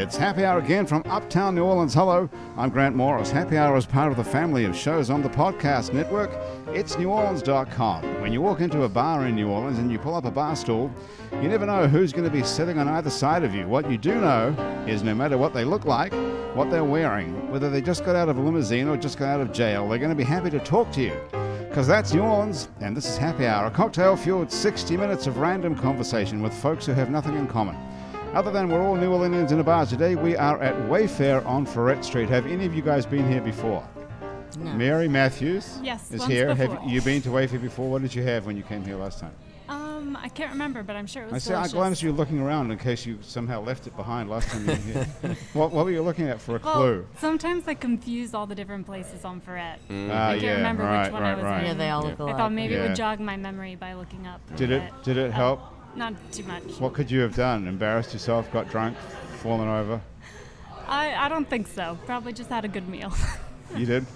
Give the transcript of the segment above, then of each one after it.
It's Happy Hour again from Uptown New Orleans. Hello, I'm Grant Morris. Happy Hour is part of the family of shows on the podcast network. It's neworleans.com. When you walk into a bar in New Orleans and you pull up a bar stool, you never know who's going to be sitting on either side of you. What you do know is no matter what they look like, what they're wearing, whether they just got out of a limousine or just got out of jail, they're going to be happy to talk to you. Because that's New Orleans, and this is Happy Hour, a cocktail-fueled 60 minutes of random conversation with folks who have nothing in common. Other than we're all New Orleanians in a bar today, we are at Wayfair on Ferret Street. Have any of you guys been here before? No. Mary Matthews is here. Before. Have you been to Wayfair before? What did you have when you came here last time? I can't remember, but I'm sure it was I delicious. glanced you looking around in case you somehow left it behind last time you were here. What were you looking at for a clue? Sometimes I confuse all the different places on Ferret. Mm. I can't remember which one I was in. Yeah, they all look alike. I thought maybe it would jog my memory by looking up. Did it help? Not too much. What could you have done? Embarrassed yourself, got drunk, fallen over? I don't think so. Probably just had a good meal. You did?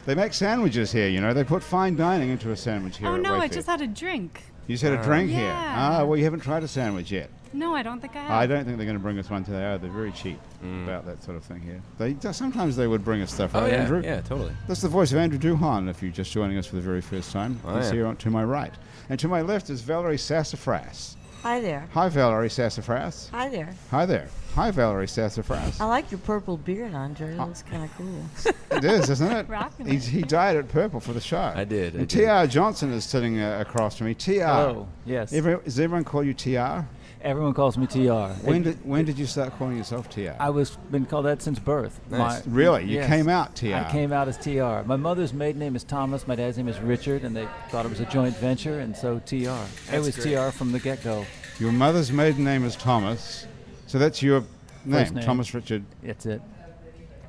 They make sandwiches here, you know. They put fine dining into a sandwich here Oh, at no, Wayfair. I just had a drink. You just had a drink here? Yeah. Well, you haven't tried a sandwich yet. No, I don't think I have. I don't think they're going to bring us one today. They're very cheap about that sort of thing here. Sometimes they would bring us stuff, right, Andrew? Yeah, totally. That's the voice of Andrew Duhan, if you're just joining us for the very first time. He's here to my right. And to my left is Valerie Sassafras. Hi there. Hi, Valerie Sassafras. Hi there. Hi there. Hi, Valerie Sassafras. I like your purple beard, Andre. It looks kind of cool. It is, isn't it? Rocking He dyed it purple for the show. I did. And T.R. Johnson is sitting across from me. T.R. Oh, yes. Does everyone call you T.R.? Everyone calls me TR. When did you start calling yourself TR? I was been called that since birth. Nice. Really? You Yes. came out TR? I came out as TR. My mother's maiden name is Thomas. My dad's name is Richard, and they thought it was a joint venture, and so TR. It was great. TR from the get-go. Your mother's maiden name is Thomas, so that's your name, name. Thomas Richard That's it.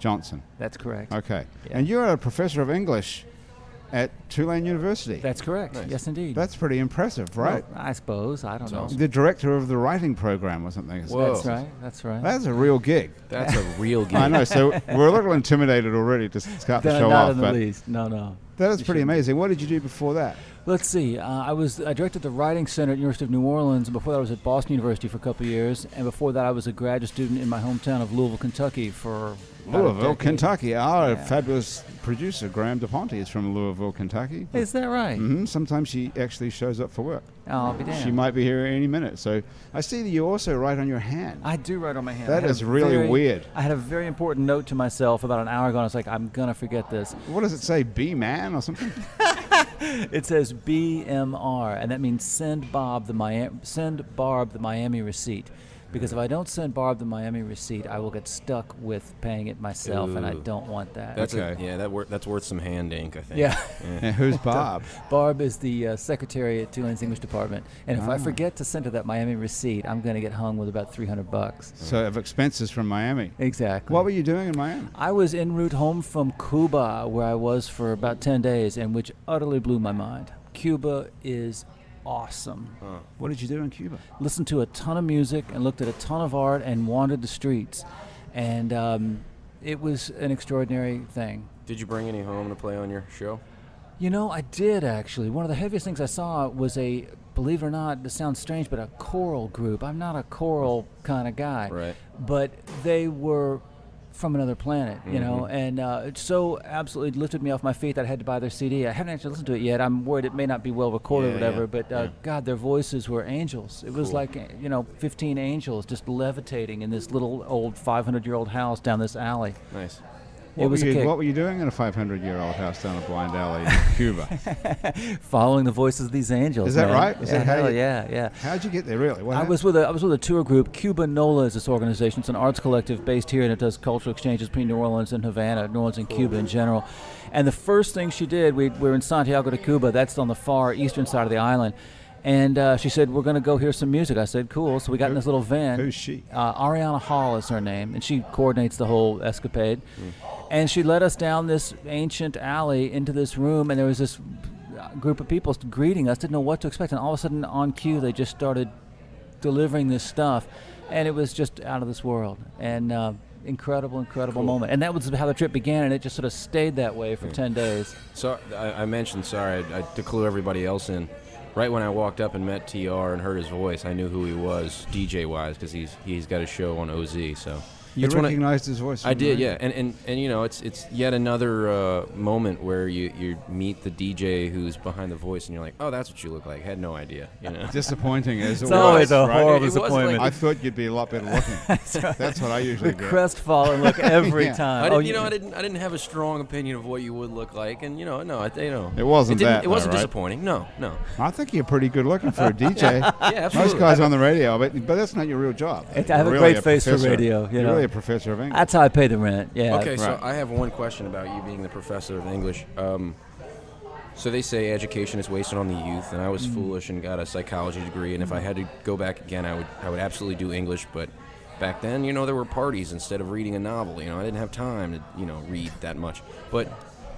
Johnson. That's correct. Okay. Yeah. And you're a professor of English at Tulane University. That's correct. Nice. Yes, indeed. That's pretty impressive, right? Well, I suppose. I don't know. The director of the writing program or something. Whoa. That's right. That's right. That's a real gig. That's a real game. I know, so we're a little intimidated already to start the show Not off, in the but least. No. that is pretty amazing. What did you do before that? Let's see. I directed the Writing Center at University of New Orleans, and before that I was at Boston University for a couple of years, and before that I was a graduate student in my hometown of Louisville, Kentucky for about a Louisville, decade. Kentucky. Our Yeah. fabulous producer, Graham DePonte, is from Louisville, Kentucky. Is that right? Sometimes she actually shows up for work. I'll be damned. She might be here any minute. So I see that you also write on your hand. I do write on my hand. That I had is a really weird. I had a very important note to myself about an hour ago, and I was like, I'm going to forget this. What does it say? Be man or something? It says BMR, and that means send Barb the Miami receipt. Because if I don't send Barb the Miami receipt, I will get stuck with paying it myself, and I Ooh. don't want that. That's Okay. that's worth some hand ink, I think. Yeah. And who's Bob? Barb is the secretary at Tulane's English department, and if I Ah. forget to send her that Miami receipt, I'm going to get hung with about $300. So of expenses from Miami. Exactly. What were you doing in Miami? I was en route home from Cuba, where I was for about 10 days, and which utterly blew my mind. Cuba is awesome. What did you do in Cuba? Listened to a ton of music and looked at a ton of art and wandered the streets. And it was an extraordinary thing. Did you bring any home to play on your show? You know, I did actually. One of the heaviest things I saw was believe it or not, this sounds strange, but a choral group. I'm not a choral kind of guy. Right. But they were from another planet, you know, and it so absolutely lifted me off my feet that I had to buy their CD. I haven't actually listened to it yet. I'm worried it may not be well recorded or whatever, but God, their voices were angels. It was like, 15 angels just levitating in this little old 500-year-old house down this alley. Nice. It was a kick. What were you doing in a 500-year-old house down a blind alley in Cuba? Following the voices of these angels. Is that man. right? Is that how you- Yeah. How'd you get there, really? What I was with a tour group. Cuba NOLA is this organization. It's an arts collective based here, and it does cultural exchanges between New Orleans and Havana, New Orleans and Cuba in general. And the first thing she did, we were in Santiago de Cuba. That's on the far eastern side of the island. And she said, we're going to go hear some music. I said, cool. So we got in this little van. Who's she? Ariana Hall is her name, and she coordinates the whole escapade. And she led us down this ancient alley into this room, and there was this group of people greeting us, didn't know what to expect. And all of a sudden, on cue, they just started delivering this stuff. And it was just out of this world. And incredible moment. And that was how the trip began, and it just sort of stayed that way for 10 days. So I mentioned, to clue everybody else in, right when I walked up and met TR and heard his voice, I knew who he was DJ-wise because he's got a show on OZ. So You It's when recognized his voice. I from the did, radio. yeah, and you know, it's yet another moment where you meet the DJ who's behind the voice, and you're like, oh, that's what you look like. Had no idea, you know. Disappointing as It's always a right? horrible It wasn't disappointment. I thought you'd be a lot better looking. That's what I usually The get. crestfallen look every Yeah. time. I didn't have a strong opinion of what you would look like, and you know, It wasn't didn't- that, It wasn't though, right? disappointing. No. I think you're pretty good looking for a DJ. Yeah, absolutely. Most guys on the radio, but that's not your real job. I have You're a really great face for professor. radio, you You're know. really a professor of English. That's how I pay the rent. Yeah. Okay, so Right. I have one question about you being the professor of English. So they say education is wasted on the youth, and I was foolish and got a psychology degree. And if I had to go back again, I would absolutely do English. But back then, you know, there were parties instead of reading a novel. You know, I didn't have time to, you know, read that much. But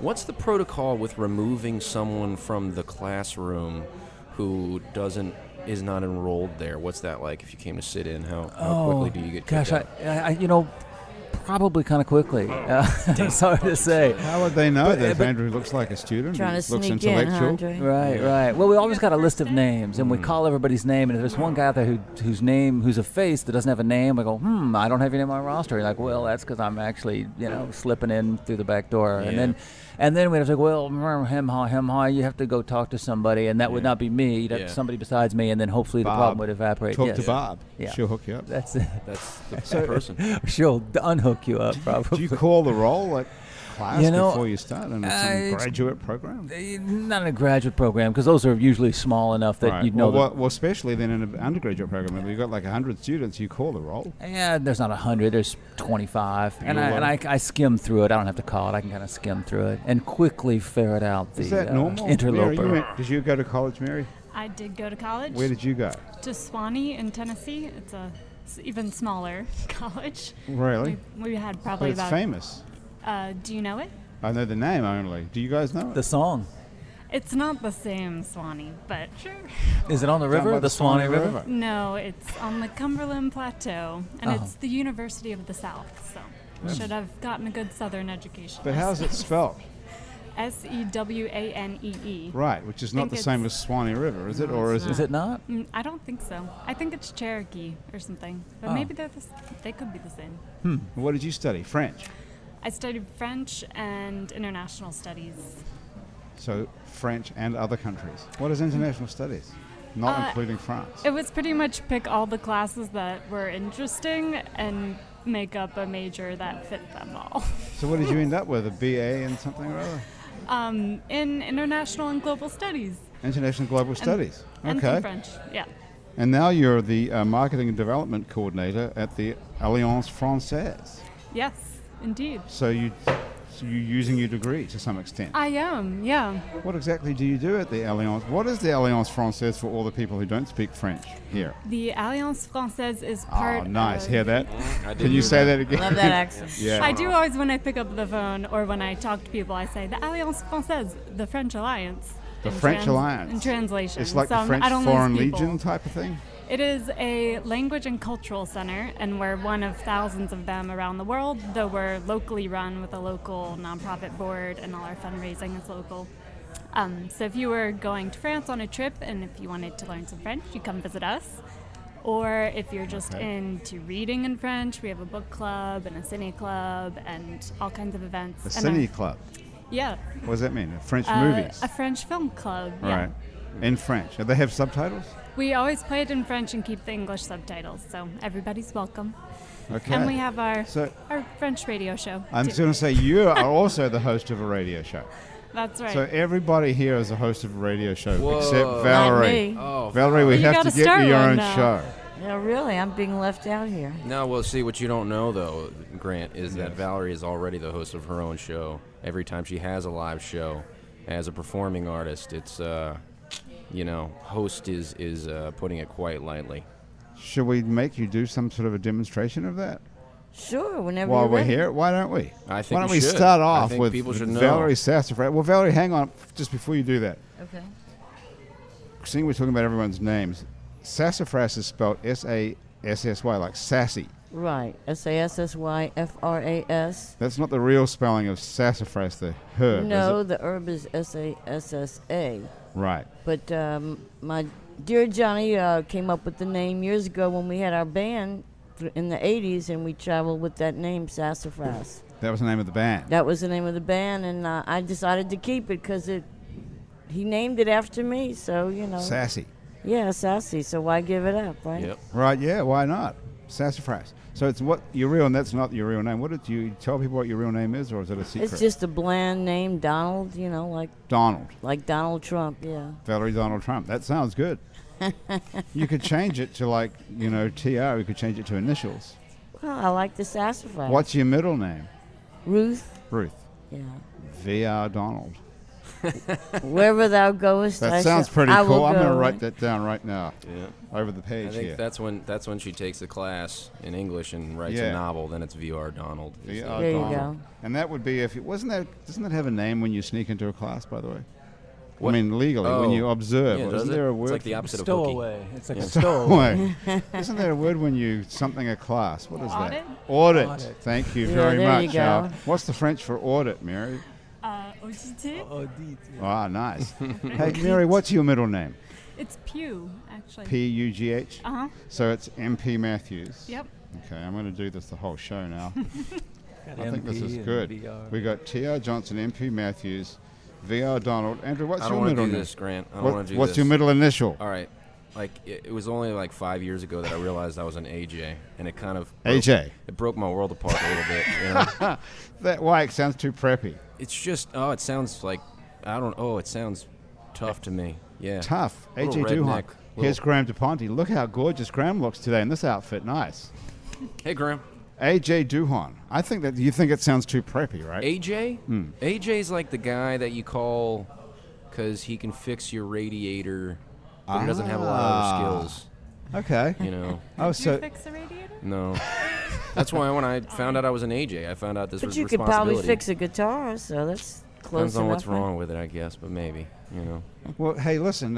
what's the protocol with removing someone from the classroom who is not enrolled there? What's that like if you came to sit in? How quickly do you get kicked Gosh, out? I you know, probably kind of quickly. Sorry to say. How would they know that but- Andrew looks like a student? Trying He to looks sneak in, intellectual. Andre. Right, right. Well, we always got a list of names, and we call everybody's name. And if there's one guy out there who's a face that doesn't have a name, we go, I don't have your name on my roster. You're like, well, that's because I'm actually, you know, slipping in through the back door. Yeah. And then we have to say, well, you have to go talk to somebody, and that would not be me. You'd have Yeah. somebody besides me, and then hopefully the Bob. problem would evaporate. Talk Yes. to Bob. Yeah. She'll hook you up. That's it. That's the person. She'll unhook you up, probably. Do you call the roll at class You know, before you start in some it's- graduate program? Not in a graduate program, because those are usually small enough that Right. you know. well, especially then in an undergraduate program, if you've got like 100 students, you call the roll. Yeah, there's not 100. There's 25, and You're I skim through it. I don't have to call it. I can kind of skim through it and quickly ferret out the Is that normal? interloper. Mary, did you go to college, Mary? I did go to college. Where did you go? To Swanee in Tennessee. It's a even smaller college. Really? We had But probably it's about. famous. Do you know it? I know the name only. Do you guys know it? The song. It's not the same Swanee, but sure. Is it on the Down by river? The Swanee River? No, it's on the Cumberland Plateau, and Oh. it's the University of the South. So should have gotten a good Southern education. But how's it spelled? Sewanee. Right, which is not Think the same it's- as Swanee River, is it? Or is Is it? it not? I don't think so. I think it's Cherokee or something. But Oh. maybe they could be the same. What did you study? French. I studied French and international studies. So French and other countries. What is international studies? Not including France. It was pretty much pick all the classes that were interesting and make up a major that fit them all. So what did you end up with? A BA in something or other? In international and global studies. International Global Studies. And Okay. some French, yeah. And now you're the marketing and development coordinator at the Alliance Française. Yes, indeed. So you're using your degree to some extent. I am, yeah. What exactly do you do at the Alliance? What is the Alliance Française for all the people who don't speak French here? The Alliance Française is part Oh, nice. of... Hear that? I did Can you hear say that again? Love that accent. Yeah. I do always, when I pick up the phone or when I talk to people, I say the Alliance Française, the French Alliance. The in French Alliance. In translation. It's like So the French I don't lose Foreign people. Legion type of thing? It is a language and cultural center, and we're one of thousands of them around the world, though we're locally run with a local nonprofit board, and all our fundraising is local. So if you were going to France on a trip, and if you wanted to learn some French, you come visit us. Or if you're just into reading in French, we have a book club and a cine club and all kinds of events. A And cine club. Yeah. What does that mean? French movies? A French film club. Yeah. Right. In French. Do they have subtitles? We always play it in French and keep the English subtitles, so everybody's welcome. Okay. And we have our So French radio show. I'm too. just going to say you are also the host of a radio show. That's right. So everybody here is a host of a radio show Whoa. except Not Valerie. me. Oh, Valerie, we You have gotta to get start you your one own now. show. Yeah, really, I'm being left out here. No, well, see, what you don't know, though, Grant, is that Yes. Valerie is already the host of her own show. Every time she has a live show, as a performing artist, it's, host is putting it quite lightly. Should we make you do some sort of a demonstration of that Sure, whenever while you're we're ready. here? Why don't we? I think Why don't we we should. start I off think with people should know. Valerie Sassafras? Well, Valerie, hang on just before you do that. Okay. Seeing we're talking about everyone's names, Sassafras is spelled S-A-S-S-Y, like sassy. Right. Sasssyfras. That's not the real spelling of sassafras, the herb, No, is the herb is Sassa. it? Right. But my dear Johnny came up with the name years ago when we had our band in the 80s, and we traveled with that name, Sassafras. That was the name of the band. That was the name of the band, and I decided to keep it because he named it after me, so, you know. Sassy. Yeah, Sassy, so why give it up, right? Yep. Right, yeah, why not? Sassafras. So it's what your real, and that's not your real name. What did you tell people what your real name is, or is it a secret? It's just a bland name, Donald, you know, Donald. like Donald Trump, yeah. Valerie Donald Trump. That sounds good. You could change it to like, you know, TR. You could change it to initials. Well, I like the Sassafras. What's your middle name? Ruth? Ruth. Yeah. VR Donald. Wherever thou goest, That I sounds shall- pretty I will cool. I'm going to go, write right? that down right now Yeah. over the I page think here. that's when she takes the class in English and writes Yeah. a novel. Then it's VR Donald. VR There you Donald. go. And that would be if it wasn't that. Doesn't that have a name when you sneak into a class? By the way. What? I mean legally when Oh. you observe. Yeah, does Isn't it? there a It's word? like the opposite of Stowaway. It's like Yeah. a stowaway. Wait, isn't there a word when you something a class? What is Audit? that? Audit. Audit. Thank you Yeah, very there you much. go. What's the French for audit, Mary? Audité? Ah, nice. Hey, Mary, what's your middle name? It's Pew, actually. P-U-G-H? Uh-huh. So it's MP Matthews. Yep. Okay, I'm going to do this the whole show now. I think this MP is and good. VR. We got T.R. Johnson, MP Matthews, VR Donald. Andrew, what's I your don't want middle to do name? this, Grant. I don't want to do What's this. your middle initial? All right. Like it was only like 5 years ago that I realized I was an AJ, and it kind of AJ. It broke my world apart a little bit. You know? That why it sounds too preppy. It's just it sounds like it sounds tough to me. Yeah. Tough. Little AJ Duhon. redneck, Here's little- Graham DePonte. Look how gorgeous Graham looks today in this outfit. Nice. Hey, Graham. AJ Duhon. I think that you think it sounds too preppy, right? AJ? AJ's like the guy that you call because he can fix your radiator, but he doesn't have a lot of other skills. Okay. You know? Oh, Did you so fix the radiator? No. That's why when I found out I was an AJ, I found out this But was you could probably responsibility. fix a guitar, so that's close Depends on what's enough, right? wrong with it, I guess, but maybe, you know. well, hey, listen,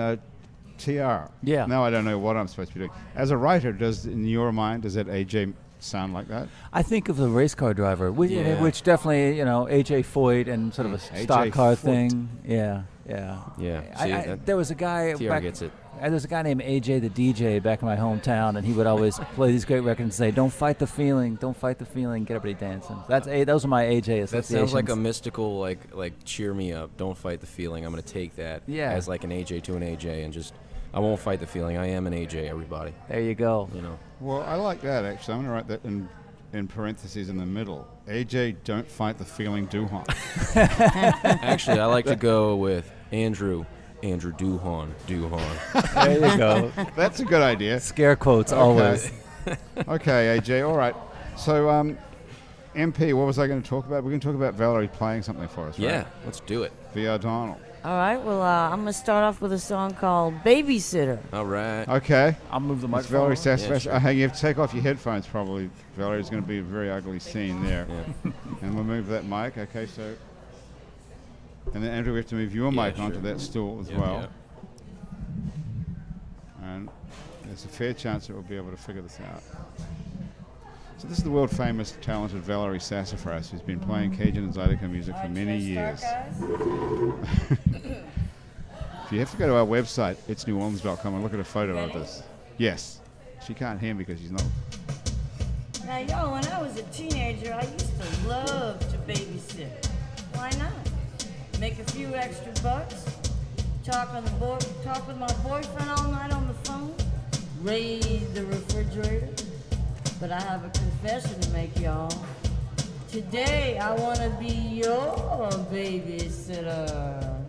TR. Yeah. Now I don't know what I'm supposed to be doing. As a writer, in your mind, does that AJ sound like that? I think of the race car driver, which, Yeah. which definitely, AJ Foyt and sort of a AJ stock car Foyt. thing. Yeah, yeah. Yeah, see, There was a guy TR back, gets it. There's a guy named AJ the DJ back in my hometown, and he would always play these great records and say, "Don't fight the feeling, don't fight the feeling, get everybody dancing." Those are my AJ associations. That sounds like a mystical, like cheer me up, don't fight the feeling. I'm going to take that Yeah. as like an AJ to an AJ and just, I won't fight the feeling. I am an AJ, everybody, There you go. you know. Well, I like that, actually. I'm going to write that in parentheses in the middle. AJ, don't fight the feeling, Duhon. Actually, I like to go with Andrew Duhon. There you go. That's a good idea. Scare quotes always. Okay, AJ, all right. So, MP, what was I going to talk about? We're going to talk about Valerie playing something for us, right? Yeah, let's do it. VR Donald. All right, well, I'm going to start off with a song called Babysitter. All right. Okay. I'll move the It's microphone. Valerie Sassafras. Yeah, sure. Hey, you have to take off your headphones, probably. Valerie's going to be a very ugly scene there. Yeah. And we'll move that mic. Okay, so... And then, Andrew, we have to move your Yeah, mic onto sure. that stool as Yeah, well. yeah. And there's a fair chance that we'll be able to figure this out. So this is the world-famous, talented Valerie Sassafras, who's been playing Cajun and Zydeco music for many years. If you have to go to our website, itsneworleans.com, and look at a photo of this. Yes. She can't hear me because she's not... Now, yo, when I was a teenager, I used to love to babysit. Why not? Make a few extra bucks, talk with my boyfriend all night on the phone, raid the refrigerator. But I have a confession to make, y'all. Today, I want to be your babysitter.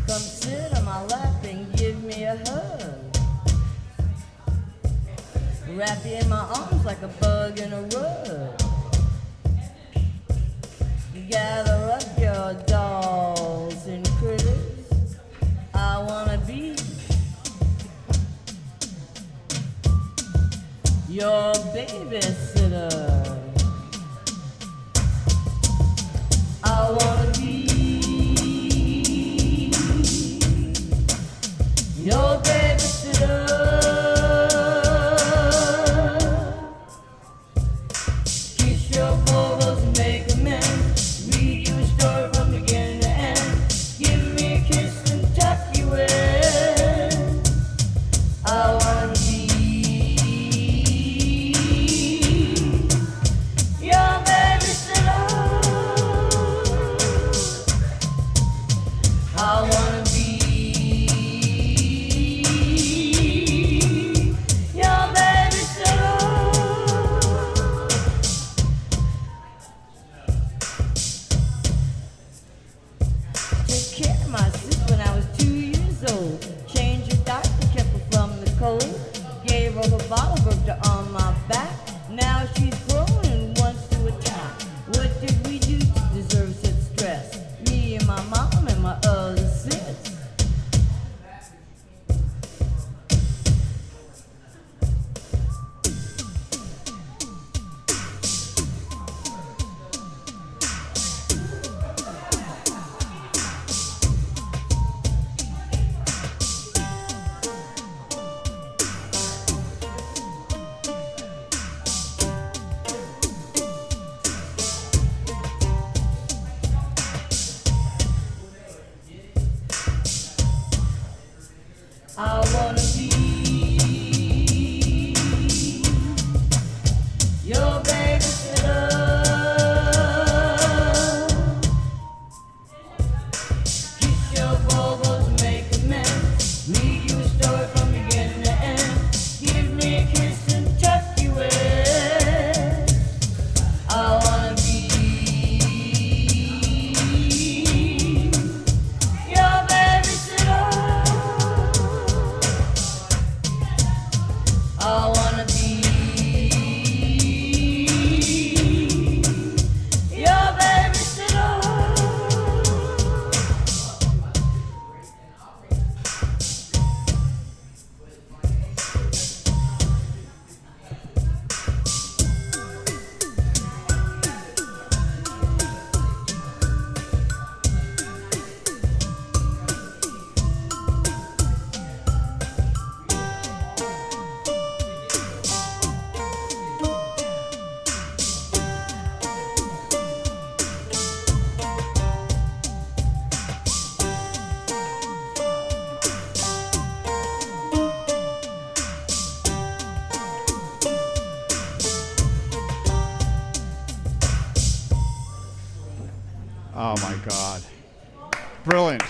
Come sit on my lap and give me a hug. Wrap you in my arms like a bug in a rug. Gather up your dolls and critters. I wanna be your babysitter. I wanna be your babysitter. Kiss your bubbles and make amends. Read you a story from beginning to end. Give me a kiss and tuck you in. I wanna be your babysitter. I wanna be your babysitter. Took care of my sis when I was 2 years old. Changed her diaper, kept her from the cold. Gave her the bottle, worked her on my back. Now she's grown and wants to attack. What did we do to deserve such stress? Me and my mom and my other sis. I wanna be your babysitter. Kiss your bubbles and make amends. Read you a story from beginning to end. Give me a kiss and tuck you in. I wanna be your babysitter. I wanna be your babysitter. Oh my God. Brilliant.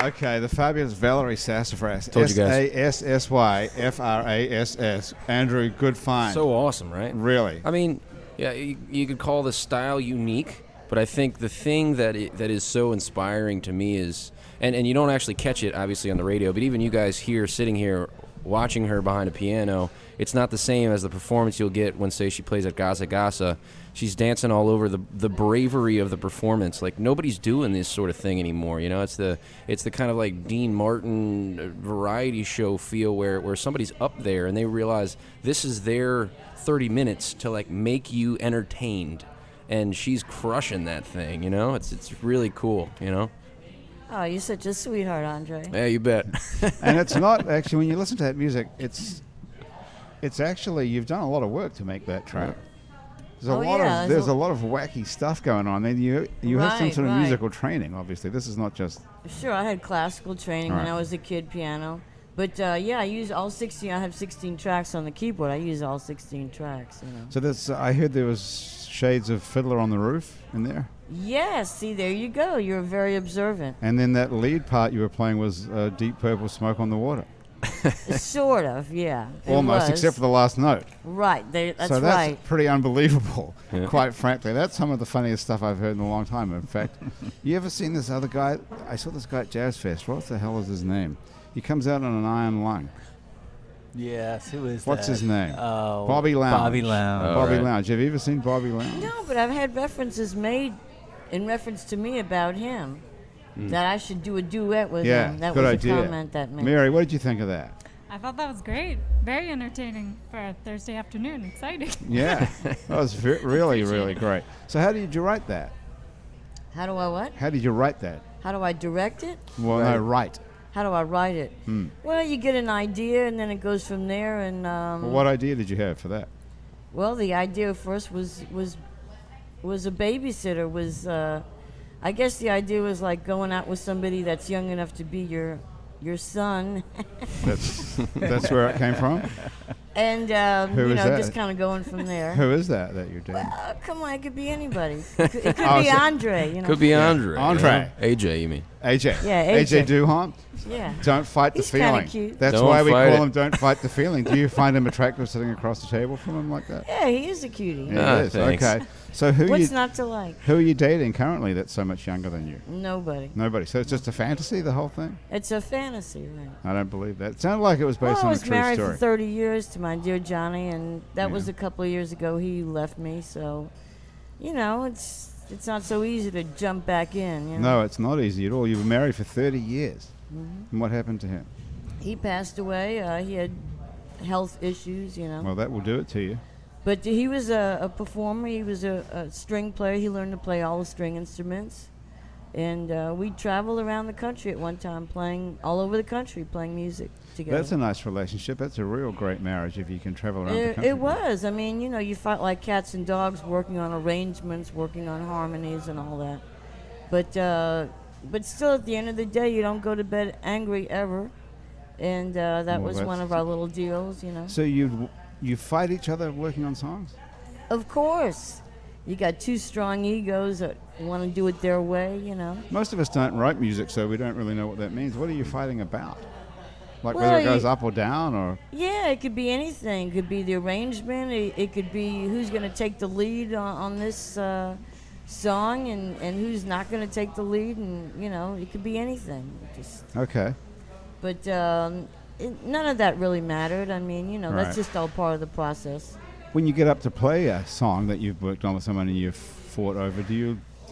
Okay, the fabulous Valerie Sassafras. Told you guys. Sassyfrass. Andrew, good find. So awesome, right? Really. I mean, yeah, you could call the style unique, but I think the thing that is so inspiring to me is, and you don't actually catch it, obviously, on the radio, but even you guys here, sitting here, watching her behind a piano, it's not the same as the performance you'll get when, say, she plays at Gaza Gaza. She's dancing all over the bravery of the performance. Like, nobody's doing this sort of thing anymore, you know? It's the kind of like Dean Martin variety show feel where somebody's up there and they realize this is their 30 minutes to, like, make you entertained. And she's crushing that thing, you know? It's really cool, you know? Oh, you're such a sweetheart, Andre. Yeah, you bet. And it's not actually, when you listen to that music, it's actually, you've done a lot of work to make that track. There's a lot of wacky stuff going on. And you have some sort of musical training, obviously. This is not just... Sure, I had classical training when I was a kid, piano. But yeah, I use all 16. I have 16 tracks on the keyboard. I use all 16 tracks, you know. So this, I heard there was shades of Fiddler on the Roof in there. Yes, see, there you go. You're very observant. And then that lead part you were playing was Deep Purple, Smoke on the Water. Sort of, yeah. Almost, except for the last note. Right, that's so that's right. pretty unbelievable, quite frankly. That's some of the funniest stuff I've heard in a long time, in fact. You ever seen this other guy? I saw this guy at Jazz Fest. What the hell is his name? He comes out on an iron lung. Yes, who is What's that? his name? Oh, Bobby Lounge. Bobby Lounge. Bobby right. Lounge. Have you ever seen Bobby Lounge? No, but I've had references made in reference to me about him. that I should do a duet with Yeah, him. That good was idea. a comment that made. Mary, what did you think of that? I thought that was great. Very entertaining for a Thursday afternoon. Exciting. Yeah, that was really, really great. So how did you write that? How do I what? How did you write that? How do I direct it? Well, no, write. How do I write it? Well, you get an idea, and then it goes from there. And Well, what idea did you have for that? well, the idea first was a babysitter. I guess the idea was like going out with somebody that's young enough to be your son, That's where it came from. and Who is that? just kind of going from there. Who is that you're doing? Come on, it could be anybody. It could Oh, be so- Andre. You know. Could be Andre. Andre. AJ, you mean? AJ. Yeah, AJ AJ. Duhon. Yeah. Don't fight the He's kinda feeling. cute. That's Don't why we fight call it. him Don't Fight the Feeling. Do you find him attractive sitting across the table from him like that? Yeah, he is a cutie. Yeah, he is. thanks. Okay. So who What's not to like? are you dating currently that's so much younger than you? Nobody. Nobody. So it's just a fantasy, the whole thing? It's a fantasy, right? I don't believe that. It sounded like it was based Well, I on a was true married story. for 30 years to my dear Johnny, and that was Yeah. a couple of years ago. He left me, so it's not so easy to jump back in. You know? No, it's not easy at all. You were married for 30 years. Mm-hmm. And what happened to him? He passed away. He had health issues, Well, that will do it to you. But he was a performer. He was a string player. He learned to play all the string instruments. And we traveled around the country at one time, playing all over the country, playing music together. That's a nice relationship. That's a real great marriage if you can travel around the country. It was. I mean, you fight like cats and dogs, working on arrangements, working on harmonies, and all that. But still, at the end of the day, you don't go to bed angry ever. And that Well, was one that's- of our little deals, So you fight each other working on songs? Of course. You got two strong egos that want to do it their way, Most of us don't write music, so we don't really know what that means. What are you fighting about? Like Well, whether it goes you- up or down, or Yeah, it could be anything. It could be the arrangement. It could be who's going to take the lead on this song and who's not going to take the lead. And, it could be anything. okay. But none of that really mattered. I mean, Right. that's just all part of the process. When you get up to play a song that you've worked on with someone and you've fought over,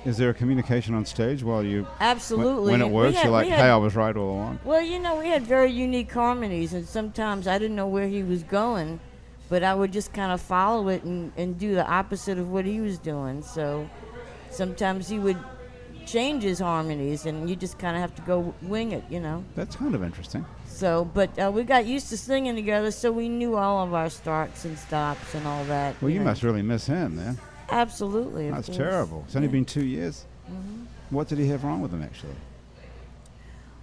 is there a communication on stage while you Absolutely. when it We works? had- You're like, we hey, had- I was right all along. Well, we had very unique harmonies, and sometimes I didn't know where he was going, but I would just kind of follow it and do the opposite of what he was doing. So sometimes he would change his harmonies, and you just kind of have to go wing it, That's kind of interesting. So, but we got used to singing together, so we knew all of our starts and stops and all that. Well, you know. must really miss him, then. Absolutely. of That's course. terrible. It's only Yeah. been 2 years. What did he have wrong with him, actually?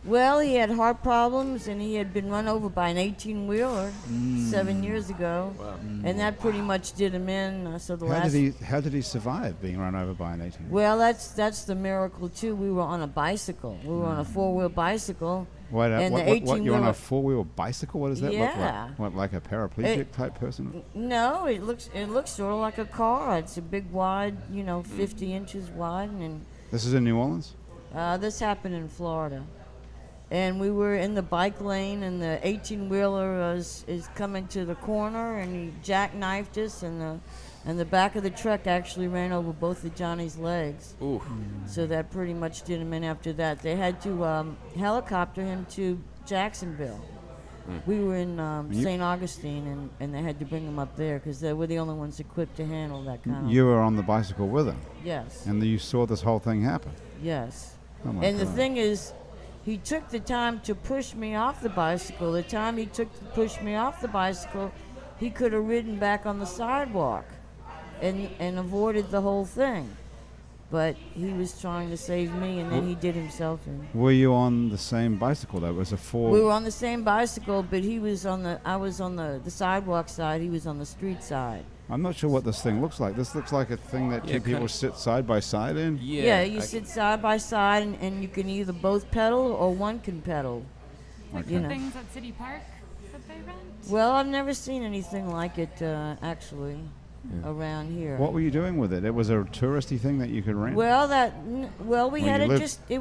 Well, he had heart problems, and he had been run over by an 18-wheeler 7 years ago, and that pretty much did him in. So the last. How did he survive being run over by an 18? Well, that's the miracle too. We were on a bicycle. We were on a 4-wheel bicycle. Wait, and what, the you're on a 18-wheeler four-wheel bicycle? What does that look Yeah. like? What, like a paraplegic type person? No, it looks sort of like a car. It's a big, wide, 50 inches wide, and This is in New Orleans? this happened in Florida. And we were in the bike lane, and the 18-wheeler is coming to the corner, and he jackknifed us, and the back of the truck actually ran over both of Johnny's legs. Ooh. So that pretty much did him in after that. They had to helicopter him to Jacksonville. We were in St. Augustine, and they had to bring him up there because they were the only ones equipped to handle that kind of. You were on the bicycle with him, Yes. and you saw this whole thing happen. Yes. Oh my And the God. thing is, he took the time to push me off the bicycle. The time he took to push me off the bicycle, he could have ridden back on the sidewalk and avoided the whole thing. But he was trying to save me, and then he did himself in. Were you on the same bicycle, though? It was a four... We were on the same bicycle, but I was on the sidewalk side, he was on the street side. I'm not sure what this thing looks like. This looks like a thing that Yeah, two people kinda- sit side by side in. Yeah, you sit side by side, and you can either both pedal or one can pedal. Like You the know. things at City Park that they rent. Well, I've never seen anything like it actually around here. What were you doing with it? It was a touristy thing that you could rent? Well, we Where had you it live? just. It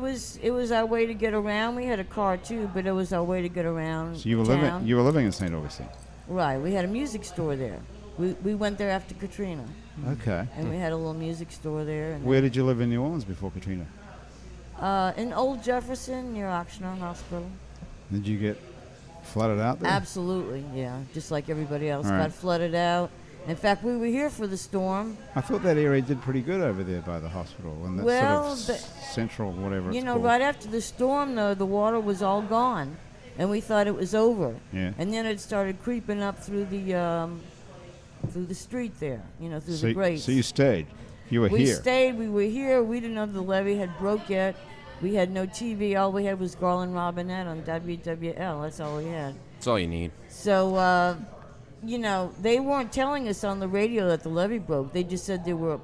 was our way to get around. We had a car too, but it was our way to get around. So you were town. living in St. Augustine. Right. We had a music store there. We went there after Katrina, Okay. and we had a little music store there. And Where did you live in New Orleans before Katrina? In Old Jefferson, near Oxnard Hospital. Did you get flooded out there? Absolutely, yeah. Just like everybody else, All right. got flooded out. In fact, we were here for the storm. I thought that area did pretty good over there by the hospital, and that Well, sort of central, whatever You it's know, called. right after the storm, though, the water was all gone, and we thought it was over. Yeah. And then it started creeping up through the street there. You know, through So, the grates. so you stayed. You were we here. stayed. We were here. We didn't know the levee had broke yet. We had no TV. All we had was Garland Robinette on WWL. That's all we had. That's all you need. So, you know, they weren't telling us on the radio that the levee broke. They just said they were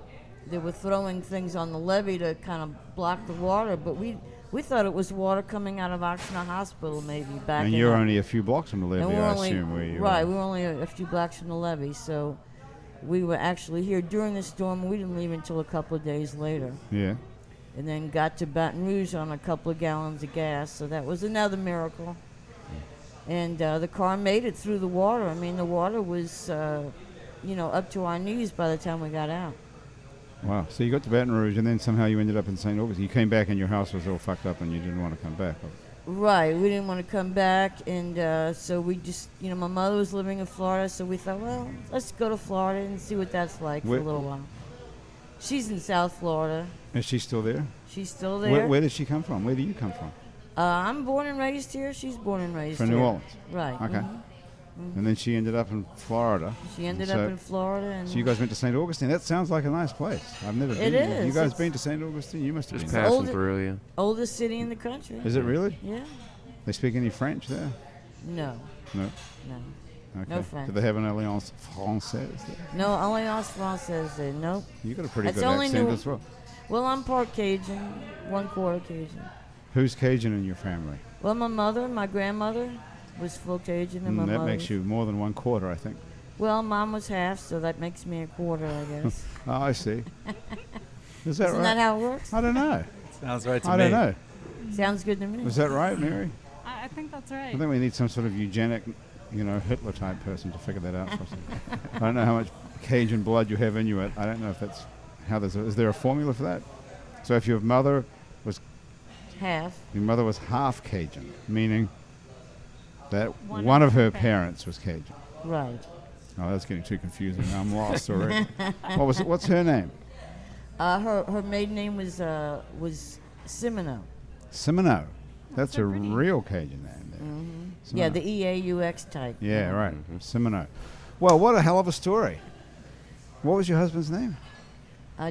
throwing things on the levee to kind of block the water. But we thought it was water coming out of Oxnard Hospital maybe back. And in you're the- only a few blocks from the and levee, we're I only assume, where you right. were. We were only a few blocks from the levee, so we were actually here during the storm. We didn't leave until a couple of days later. Yeah. And then got to Baton Rouge on a couple of gallons of gas, so that was another miracle. And the car made it through the water. I mean, the water was, up to our knees by the time we got out. Wow. So you got to Baton Rouge, and then somehow you ended up in St. Augustine. You came back, and your house was all fucked up, and you didn't want to come back. Right, we didn't want to come back, and so we just, my mother was living in Florida, so we thought, well, let's go to Florida and see what that's like for Where- a little while. She's in South Florida. Is she still there? She's still there. Where did she come from? Where do you come from? I'm born and raised here. She's born and raised From here. New Orleans. Right. Okay. mhm. And then she ended up in Florida. She ended So- up in Florida, and So you guys went to St. Augustine. That sounds like a nice place. I've never been. It there. is. You guys It's- been to St. Augustine? You must have Just been. passing Older- through you. oldest city in the country. Is it really? Yeah. They speak any French there? No. No. No. Okay. No French. Do they have an Alliance Française there? No. Alliance Française. Nope. You got a pretty That's good only accent New- as well. Well, I'm part Cajun, 1/4 Cajun. Who's Cajun in your family? Well, my mother, my grandmother, was full Cajun, and my that mother. makes you more than 1/4, I think. Well, Mom was half, so that makes me a quarter, I guess. Oh, I see. Is that Isn't right? that how it works? I don't know. Sounds right to I me. don't know. Sounds good to me. Was that right, Mary? I think that's I right. think we need some sort of eugenic, Hitler type person to figure that out for us. I don't know how much Cajun blood you have in you. I don't know if that's how is there a formula for that? So if your mother was Half. half Cajun, meaning that One one of of her her parents was Cajun. Right. Oh, that's getting too confusing. I'm lost already. What's her name? Her maiden name was Simino. Semino. That's so a pretty. real Cajun name there. Yeah, Semino. the EAUX type. Yeah, right. Semino. Well, what a hell of a story. What was your husband's name?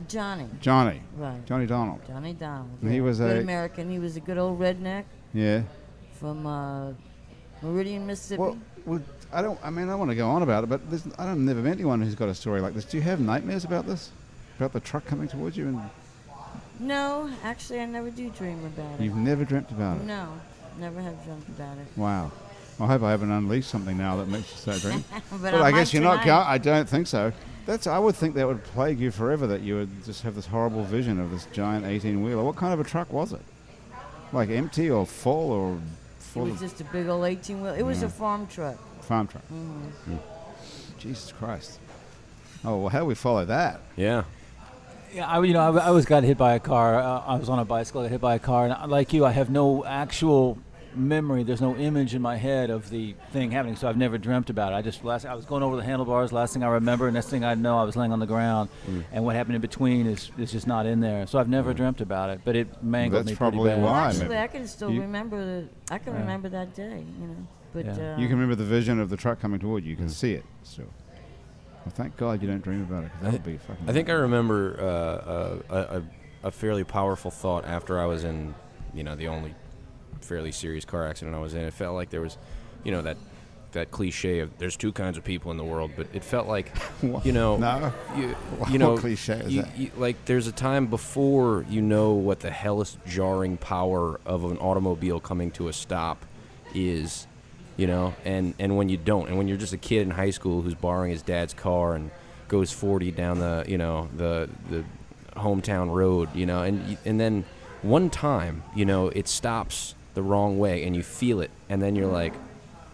Johnny. Johnny. Right. Johnny Donald. Johnny Donald. And he yeah. was good a- American. He was a good old redneck Yeah. from Meridian, Mississippi. Well, I want to go on about it, but I've never met anyone who's got a story like this. Do you have nightmares about this? About the truck coming towards you? And No, actually, I never do dream about it. you've never dreamt about it? No, never have dreamt about it. Wow. I hope I haven't unleashed something now that makes you so dream. But Well, I guess might you're not. tonight. I don't think so. I would think that would plague you forever. That you would just have this horrible vision of this giant 18-wheeler. What kind of a truck was it? Like empty or full or It full was of just a big old 18-wheel. It was Yeah. a farm truck. farm truck? Mm-hmm. Jesus Christ. Oh well, how do we follow that? Yeah. Yeah, I was got hit by a car. I was on a bicycle, got hit by a car, and like you, I have no actual memory. There's no image in my head of the thing happening, so I've never dreamt about it. I was going over the handlebars. Last thing I remember, next thing I know, I was laying on the ground, and what happened in between is just not in there. So I've never dreamt about it, but it mangled That's me pretty probably bad. why. Actually, maybe. I can still You- remember remember that day, But Yeah. You can remember the vision of the truck coming toward you. You can see it still. Well, thank God you don't dream about it, 'cause that would be fucking. I think I remember a fairly powerful thought after I was in, the only fairly serious car accident I was in. It felt like there was, that cliche of there's two kinds of people in the world, but it felt like, No. what cliche is that? like there's a time before you know what the hellish jarring power of an automobile coming to a stop is, and when you don't, and when you're just a kid in high school who's borrowing his dad's car and goes 40 down the the hometown road, and then one time, it stops the wrong way and you feel it, and then you're like,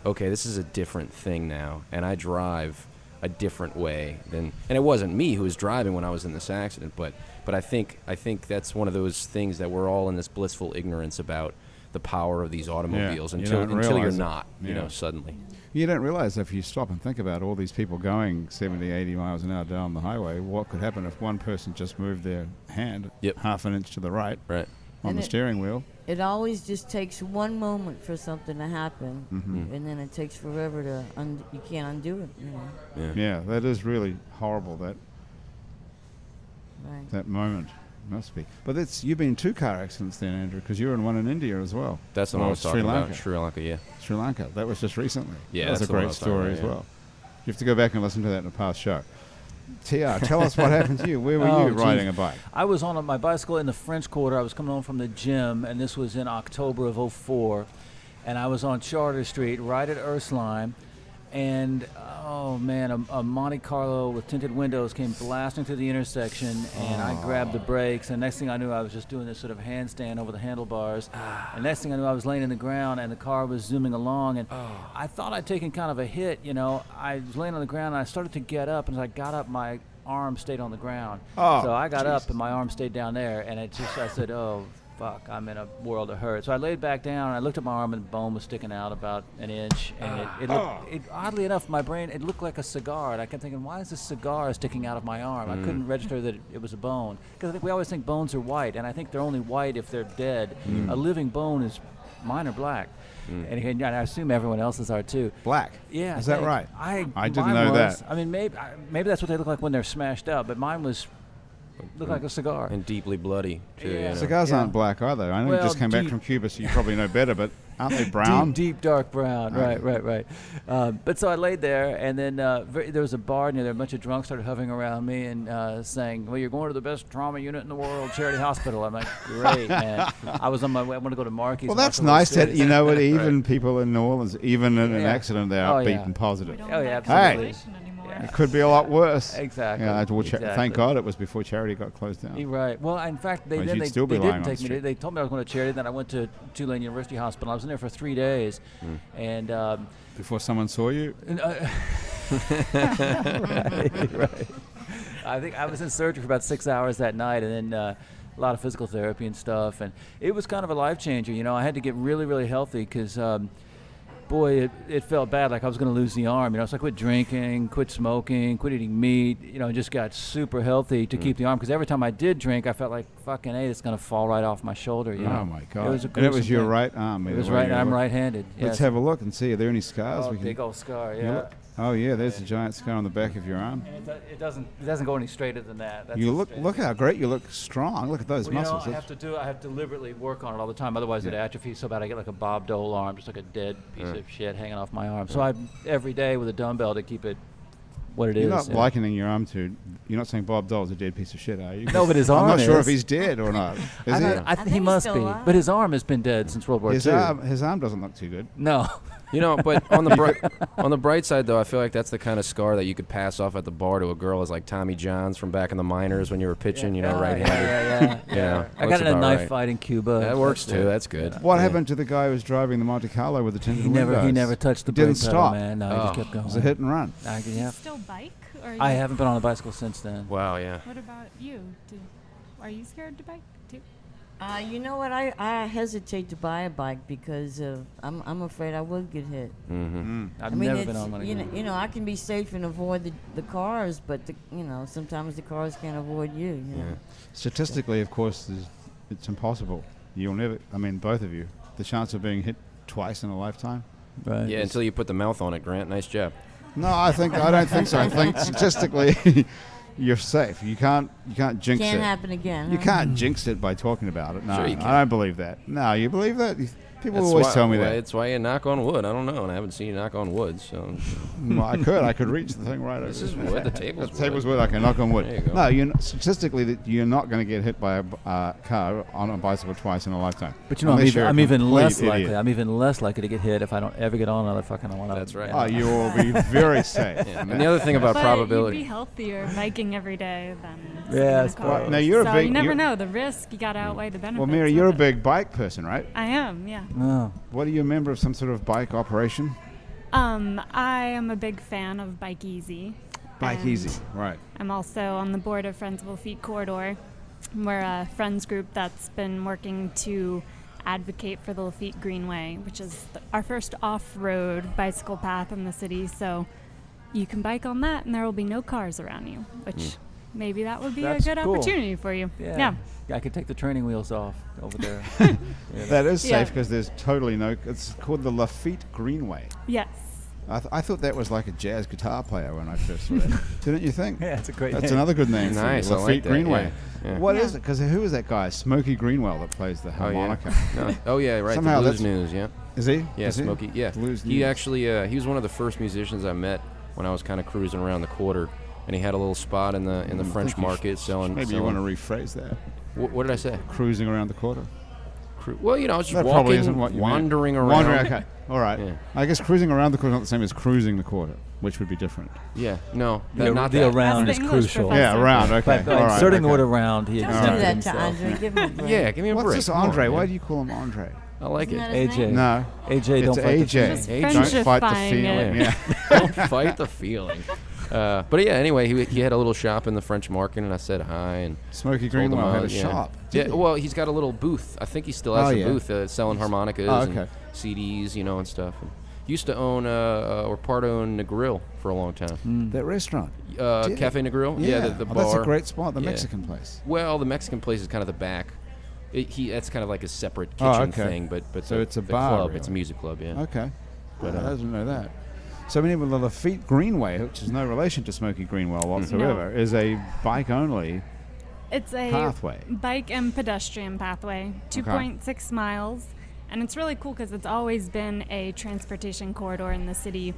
okay, this is a different thing now, and I drive a different way than. And it wasn't me who was driving when I was in this accident, but I think that's one of those things that we're all in this blissful ignorance about the power of these automobiles you until don't you're realize it. not, you Yeah. know, suddenly. You don't realize if you stop and think about all these people going 70, 80 miles an hour down the highway, what could happen if one person just moved their hand Yep. half an inch to the right Right. on And the it- steering wheel. It always just takes one moment for something to happen, Mm-hmm. and then it takes forever to you can't undo it. You know, Yeah, that is really horrible, right? that moment. Must be. But you've been in 2 car accidents then, Andrew, because you were in one in India as well. That's the one I was Sri talking Lanka. about. Sri Lanka, yeah. Sri Lanka. That was just recently. Yeah, that was that's a the one I great was talking story about, as yeah. well. You have to go back and listen to that in a past show. TR, tell us what happened to you. Where were you geez. riding a bike? I was on my bicycle in the French Quarter. I was coming home from the gym, and this was in October of '04. And I was on Charter Street, right at Ursuline. And, oh, man, a Monte Carlo with tinted windows came blasting through the intersection, and I grabbed the brakes. And next thing I knew, I was just doing this sort of handstand over the handlebars. And next thing I knew, I was laying in the ground, and the car was zooming along. And I thought I'd taken kind of a hit, you know. I was laying on the ground, and I started to get up. And as I got up, my arm stayed on the ground. Oh, So I got jeez. up, and my arm stayed down there. And I said, oh, fuck, I'm in a world of hurt. So I laid back down, and I looked at my arm, and the bone was sticking out about an inch. And oddly enough, my brain, it looked like a cigar. And I kept thinking, why is this cigar sticking out of my arm? I couldn't register that it was a bone. Because I think we always think bones are white, and I think they're only white if they're dead. A living bone mine are black. And I assume everyone else's are too. Black. Yeah. Is that thanks. right? I didn't mine know was- that. I mean, maybe that's what they look like when they're smashed up, but mine looked like a cigar. And deeply bloody, too. Yeah. You know. Cigars Yeah. aren't black, are they? I know you Well, just came back deep- from Cuba, so you probably know better, but aren't they brown? Deep dark brown. Okay. Right. But so I laid there, and then there was a bar near there. A bunch of drunks started hovering around me and saying, well, you're going to the best trauma unit in the world, Charity Hospital. I'm like, great, man. I was on my way. I want to go to Marquis. Well, that's nice that, you know what, even people in New Orleans, even in an Yeah. accident, they're Oh, upbeat yeah. and positive. We don't Oh, have yeah, that absolutely. conversation anymore. It could be a lot worse. Exactly. Yeah, well, exactly. thank God it was before Charity got closed down. You're right. Well, in fact, Otherwise they you'd still be they lying didn't on take the me. street. They told me I was going to Charity. Then I went to Tulane University Hospital. I was in there for 3 days, and Before someone saw you? right. I think I was in surgery for about 6 hours that night, and then a lot of physical therapy and stuff. And it was kind of a life changer. You know, I had to get really, really healthy because, boy, it felt bad. Like I was going to lose the arm. You know, so I quit drinking, quit smoking, quit eating meat. You know, and just got super healthy to keep the arm. Because every time I did drink, I felt like fucking it's going to fall right off my shoulder. You know? Oh, my God. It was a And it was gruesome your thing. right arm. It was either way right. you I'm look. right-handed. Let's yes. have a look and see. Are there any scars? Oh, we can big old scar. you Yeah. look? Oh, yeah, there's a giant scar on the back of your arm. And it doesn't go any straighter than that. That's You as look straight. look how great you look strong. Look at those Well, you know, muscles. I have to deliberately work on it all the time. Otherwise, it Yeah. atrophies so bad I get like a Bob Dole arm, just like a dead piece of shit hanging off my arm. So I every day with a dumbbell to keep it what it is. You're not yeah. likening your arm to. You're not saying Bob Dole's a dead piece of shit, are you? No, but his I'm arm not sure is. if he's dead or not. Is I he? don't- I think he he's must still be, alive. but his arm has been dead since World War His II. arm doesn't look too good. No, You know, but on the on the bright side, though, I feel like that's the kind of scar that you could pass off at the bar to a girl as like Tommy Johns from back in the minors when you were pitching, you know, right-handed. Yeah. Yeah, I looks got in a about knife right. fight in Cuba. That works That's too. it. That's good. What Yeah. happened to the guy who was driving the Monte Carlo with the tinted He windows? never touched the He didn't brake pedal, stop. man. No, he just kept It going. was a hit and run. Yeah. Do you still bike? Or I you- haven't been on a bicycle since then. Wow, yeah. What about you? Are you scared to bike too? You know what? I hesitate to buy a bike because I'm afraid I will get hit. Mm-hmm. I've I mean, never it's, been on one again. you know, I can be safe and avoid the cars, but sometimes the cars can't avoid you. You know? Statistically, of course, it's impossible. You'll never. I mean, both of you. The chance of being hit twice in a lifetime. Right. Yeah, until you put the mouth on it, Grant. Nice job. No, I don't think so. I think statistically, you're safe. You can't jinx Can't it. happen again. You huh? can't jinx it by talking about it. No, Sure you can. I don't believe that. No, you believe that? People That's always why- tell me well, that. It's why you knock on wood. I don't know, and I haven't seen you knock on wood, so Well, I could reach the thing right this over is there. wood. The table's The table's wood. wood. I can knock on wood. There you go. No, statistically, that you're not going to get hit by a car on a bicycle twice in a lifetime. But you know, Unless you're a I'm even complete less idiot. likely. I'm even less likely to get hit if I don't ever get on another fucking one. That's right. Oh, you will be very safe. Yeah. And the other thing about But probability. you'd be healthier biking every day than Yeah, sitting in I a suppose. car. Well, now you're a so big- you never you're- know. The risk, you got to outweigh the benefits. Well, Mary, of you're a it. big bike person, right? I am, yeah. Oh. What are you a member of some sort of bike operation? I am a big fan of Bike Easy. Bike and Easy, right. I'm also on the board of Friends of the Feet Corridor. We're a friends group that's been working to advocate for the Lafitte Greenway, which is our first off-road bicycle path in the city. So you can bike on that, and there will be no cars around you, which maybe that would be That's a good cool. opportunity for you. Yeah. I could take the training wheels off over there. That is Yeah. safe because there's totally no. It's called the Lafitte Greenway. Yes. I thought that was like a jazz guitar player when I first saw it. Didn't you think? Yeah, it's a great That's name. another good name. Nice, for I you, like Lafitte that, Greenway. yeah. What Yeah. is it? Because who is that guy? Smokey Greenwell that plays the Oh, yeah. harmonica. No. Oh, yeah, right. Somehow the Blues that's- News, yeah. Is he? Yeah, Is he? Smokey. Yeah. Blues He News. actually, he was one of the first musicians I met when I was kind of cruising around the quarter. And he had a little spot in the French market selling. Maybe you want to rephrase that. What did I say? Cruising around the quarter. Well, you know, I was just That probably isn't walking, what you meant. wandering around. Wandering, okay. All right. Yeah. I guess cruising around the quarter is not the same as cruising the quarter, which would be different. Yeah, no, The that. around That's is the English crucial. professor. Yeah, around. Okay. By All right. inserting the okay. word around, he Don't exempted do that to himself. Andre. Give him a break. Yeah, give me a What's break. this, Come on, Andre? man. Why do you call him Andre? I like Isn't that it. his AJ. name? No. AJ, It's don't fight the AJ. Just feeling. Don't fight the Friendshipifying feeling. it. Yeah. Don't fight the feeling. But yeah, anyway, he had a little shop in the French market, and I said hi. And Smokey told him Greenwell had a yeah. shop. Yeah, didn't he? well, he's got a little booth. I think he still has Oh, a yeah. booth selling harmonicas Oh, okay. and CDs, you know, and stuff. And he used to own or part own the grill for a long time. That restaurant. Did Cafe it? Negril? Yeah, the Oh, bar. that's a great spot, the Yeah. Mexican place. Well, the Mexican place is kind of the back. That's kind of like a separate Oh, kitchen okay. thing, but So the, it's a the bar, club, it's a really. music club, yeah. Okay. But, I didn't know that. So we need the Lafitte Greenway, which is no relation to Smokey Greenwell whatsoever, is a bike-only It's a pathway. bike and pedestrian pathway, 2.6 miles. And it's really cool because it's always been a transportation corridor in the city.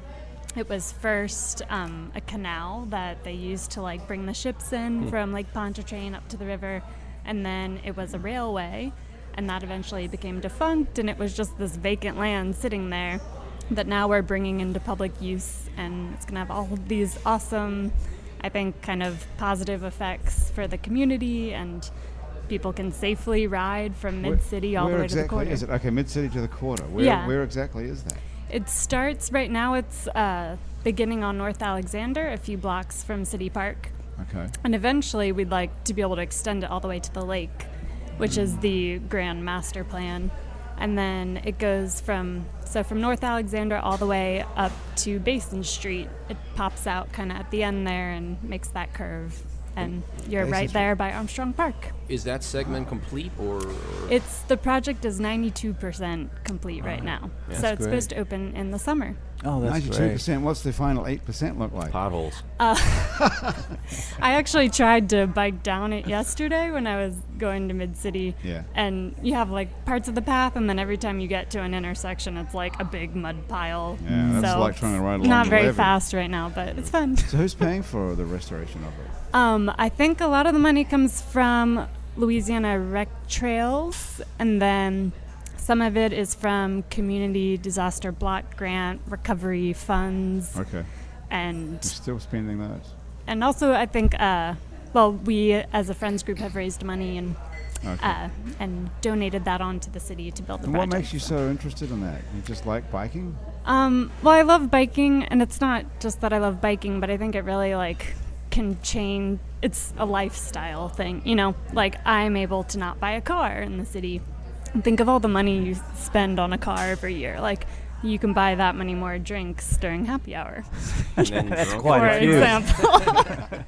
It was first a canal that they used to like bring the ships in from Lake Pontchartrain up to the river. And then it was a railway, and that eventually became defunct, and it was just this vacant land sitting there that now we're bringing into public use, and it's going to have all of these awesome, I think, kind of positive effects for the community, and people can safely ride from mid-city all the Where way to the exactly quarter. is it? Okay, mid-city to the quarter. Where, Yeah. where exactly is that? It starts right now, it's beginning on North Alexander, a few blocks from City Park. Okay. And eventually we'd like to be able to extend it all the way to the lake, which is the grand master plan. And then it goes from North Alexander all the way up to Basin Street. It pops out kind of at the end there and makes that curve. And you're Basin right Street. there by Armstrong Park. Is that segment complete, or? The project is 92% complete right now. Yeah. So That's it's great. supposed to open in the summer. Oh, that's great. 92%. What's the final 8% look like? Potholes. I actually tried to bike down it yesterday when I was going to Mid-City. Yeah. And you have like parts of the path, and then every time you get to an intersection, it's like a big mud pile. Yeah, that's so like trying to ride along not the very levee. fast right now, but it's fun. So who's paying for the restoration of it? I think a lot of the money comes from Louisiana Rec Trails, and then some of it is from Community Disaster Block Grant recovery funds, Okay. and You're still spending those? and also I think we as a friends group have raised money Okay. and donated that on to the city to build the And what project. makes you so interested in that? You just like biking? Well, I love biking, and it's not just that I love biking, but I think it really like can change. It's a lifestyle thing, you know. Like I'm able to not buy a car in the city. And think of all the money you spend on a car every year. Like you can buy that many more drinks during happy hour, And then That's drunk quite for a few. example.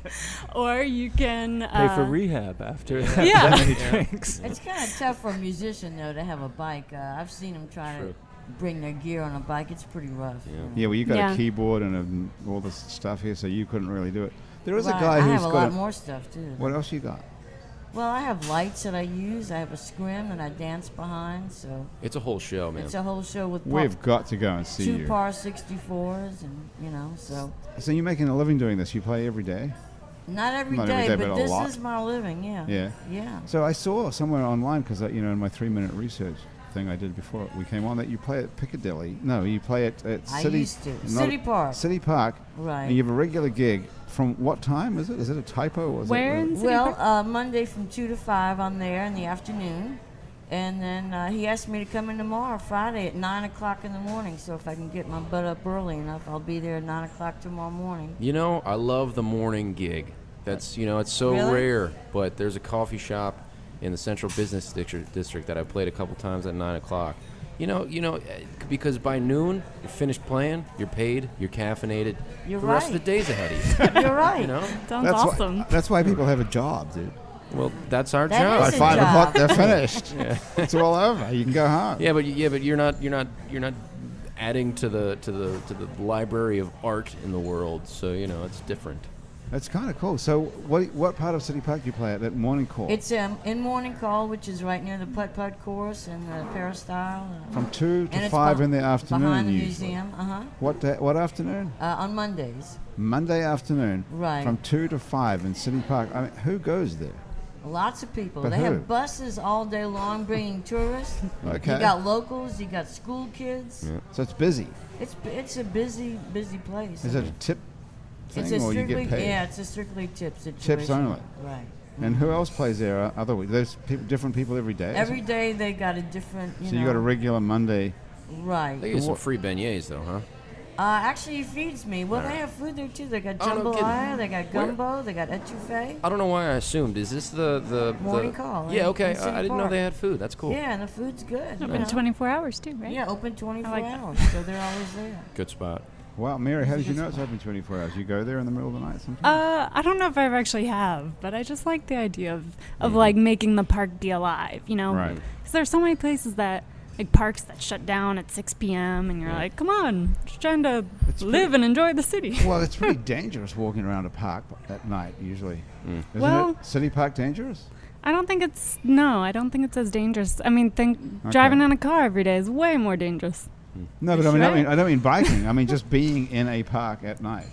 Or you can Pay for rehab after Yeah. that many drinks. It's kind of tough for a musician, though, to have a bike. I've seen them try True. to bring their gear on a bike. It's pretty rough. Yeah. you know. Yeah, well, you got Yeah. a keyboard and all this stuff here, so you couldn't really do it. There is Right, a guy I who's have a got lot more stuff, too. What else you got? Well, I have lights that I use. I have a scrim that I dance behind. So It's a whole show, man. it's a whole show with We've got to go and see two you. par 64s, and so So you're making a living doing this? You play every day? not every Not day, every day, but but a this lot. is my living. Yeah. Yeah. Yeah. So I saw somewhere online, because in my 3-minute research thing I did before we came on, that you play at Piccadilly. No, you play at I City. used to. not- City Park. City Park. Right. And you have a regular gig. From what time is it? Is it a typo? Or is Where it in City Well, Park? Monday from 2 to 5, I'm there in the afternoon. And then he asked me to come in tomorrow, Friday, at 9 o'clock in the morning. So if I can get my butt up early enough, I'll be there at 9 o'clock tomorrow morning. You know, I love the morning gig. That's, it's so Really? rare. But there's a coffee shop in the Central Business District that I played a couple times at 9 o'clock. Because by noon, you're finished playing, you're paid, you're caffeinated. You're the rest of right. the day's ahead of you. You're right. Sounds awesome. That's why people have a job, dude. Well, that's our That job. By is a 5 job. o'clock, they're finished. It's all over. You can go home. Yeah, but you're not adding to the library of art in the world. So it's different. That's kind of cool. So, what part of City Park do you play at? That morning call? It's in Morning Call, which is right near the Putt-Putt course and the Peristyle. From 2 to and it's 5 in the afternoon. behind the usually. museum. What afternoon? On Mondays. Monday afternoon. Right. From 2 to 5 in City Park. I mean, who goes there? Lots of people. But They who? have buses all day long bringing tourists. Okay. You got locals. You got school kids. Yeah. So it's busy. It's a busy place. Is it a tip thing, It's a or you strictly get paid? it's a strictly tip situation. only? Right. And who else plays there? There's different people every day. Every day they got a different. So you got a regular Monday. Right. They get some free beignets though, huh? Actually, he feeds me. Well, they have food there too. They got Oh, no kidding. jambalaya, they got gumbo, they got etouffee. I don't know why I assumed. Is this the Morning Call, Yeah, in okay. City I didn't know Park. they had food. That's cool. Yeah, and the food's good. you Open know. 24 hours too, right? Yeah, open 24 I like that. hours, so they're always there. Good spot. Wow, Mary, how did you know it's open 24 hours? You go there in the middle of the night sometimes? I don't know if I ever actually have, but I just like the idea of like making the park be alive, Right. Because there's so many places like parks that shut down at 6 p.m. and you're like, come on, just trying to live and enjoy the city. Well, it's pretty dangerous walking around a park at night, usually. Isn't Well- it? City Park dangerous? I don't think it's as dangerous. I mean, driving in a car every day is way more dangerous. No, but Right. I don't mean biking. I mean just being in a park at night.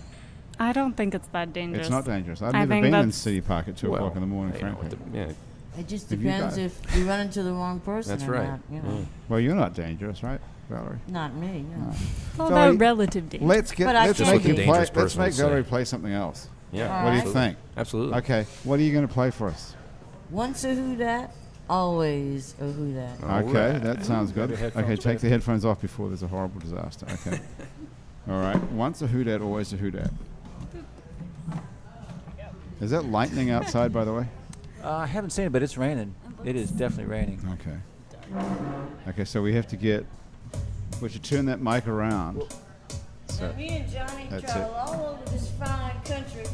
I don't think it's that dangerous. It's not dangerous. I've I never think been in that's- City Park at 2 o'clock in the morning, you know, frankly. yeah. It just If you depends got- if you run into the wrong person That's or right. not. You know, Well, you're not dangerous, right, Valerie? not me. No. It's all So about relative danger. Let's But I let's can't make be. you play. Dangerous Let's person make would say. Valerie play something else. Yeah. What do you Alright. think? Absolutely. Okay, what are you going to play for us? Once a who dat, always a who dat. All Okay, right. that sounds good. Got your headphones Okay, take ready. the headphones off before there's a horrible disaster. Okay. All right. Once a hoodat, always a hoodat. Is that lightning outside, by the way? I haven't seen it, but it's raining. It is definitely raining. Okay. Okay, so we have to get. We should turn that mic around. So, Now, me and Johnny That's travel all over this fine country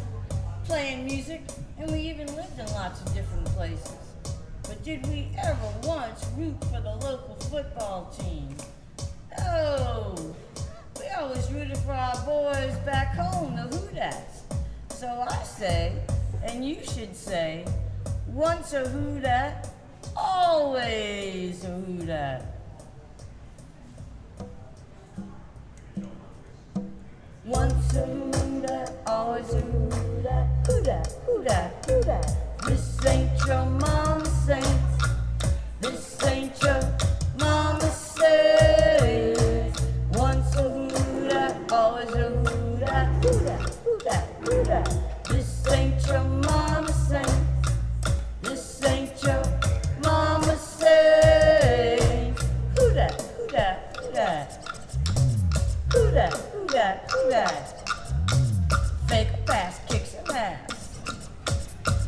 playing music, and we even lived in lots of different places. But did we ever once root for the local football team? No. We always rooted for our boys back home, the Hoodats. So I say, and you should say, once a Hoodat, always a Hoodat. Once a Hoodat, always a Hoodat. Hoodat, Hoodat, Hoodat. This ain't your mama's saints. This ain't your mama's saints. Once a Hoodat, always a Hoodat. Hoodat, Hoodat, Hoodat. This ain't your mama's saints. This ain't your mama's saints. Hoodat, Hoodat, Hoodat. Hoodat, Hoodat, Hoodat. Fake a pass, kick some ass.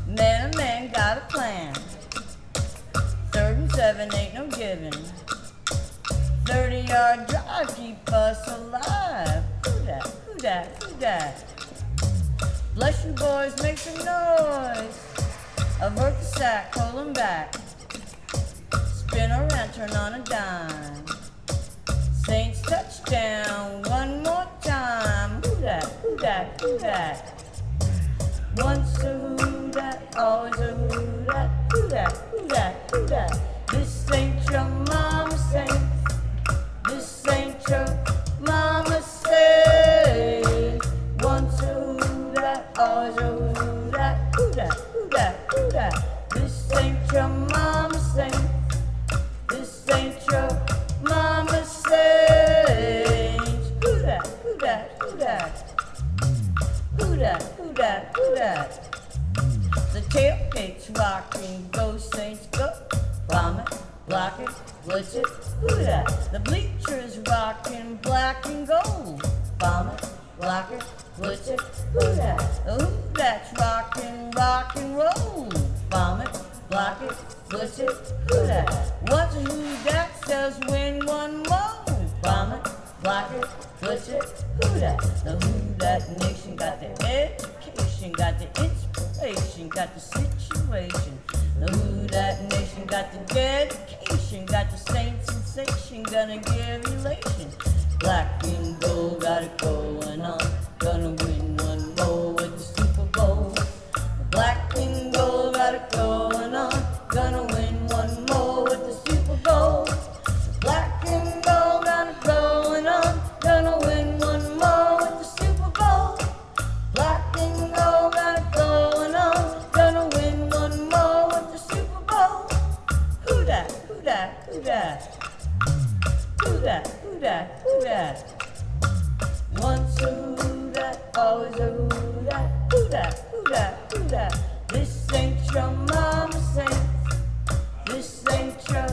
Man got a plan. 3rd and 7, ain't no giving. 30-yard drive, keep us alive. Hoodat, Hoodat, Hoodat. Bless you boys, make some noise. Avert the sack, hold 'em back. Spin around, turn on a dime. Saints touchdown, one more time. Hoodat, Hoodat, Hoodat. Once a Hoodat, always a Hoodat. Hoodat, Hoodat, Hoodat. This ain't your mama's saints. This ain't your mama's saints. Once a Hoodat, always a Hoodat. Hoodat, Hoodat, Hoodat. This ain't your mama's saints. This ain't your mama's saints. Hoodat, Hoodat, Hoodat. Hoodat, Hoodat, Hoodat. The tailgate's rocking, go Saints go. Vomit, block it, blitz it, who that? The bleachers rockin' black and gold. Bomb it, block it, blitz it, who that? The who that's rockin' rock and roll. Bomb it, block it, blitz it, who that? What's a who that says win one more? Bomb it, block it, blitz it, who that? The who that nation got the education, got the inspiration, got the situation. The who that nation got the dedication, got the same sensation, gonna give elation. Black and gold got it going on, gonna win one more with the Super Bowl. Black and gold got it going on, gonna win one more with the Super Bowl. Black and gold got it going on, gonna win one more with the Super Bowl. Black and gold got it going on, gonna win one more with the Super Bowl. Who that? Who that? Who that? Who that? Who that? Who that? Once a who that, always a who that. Who that? Who that? Who that? This ain't your mama says. This ain't your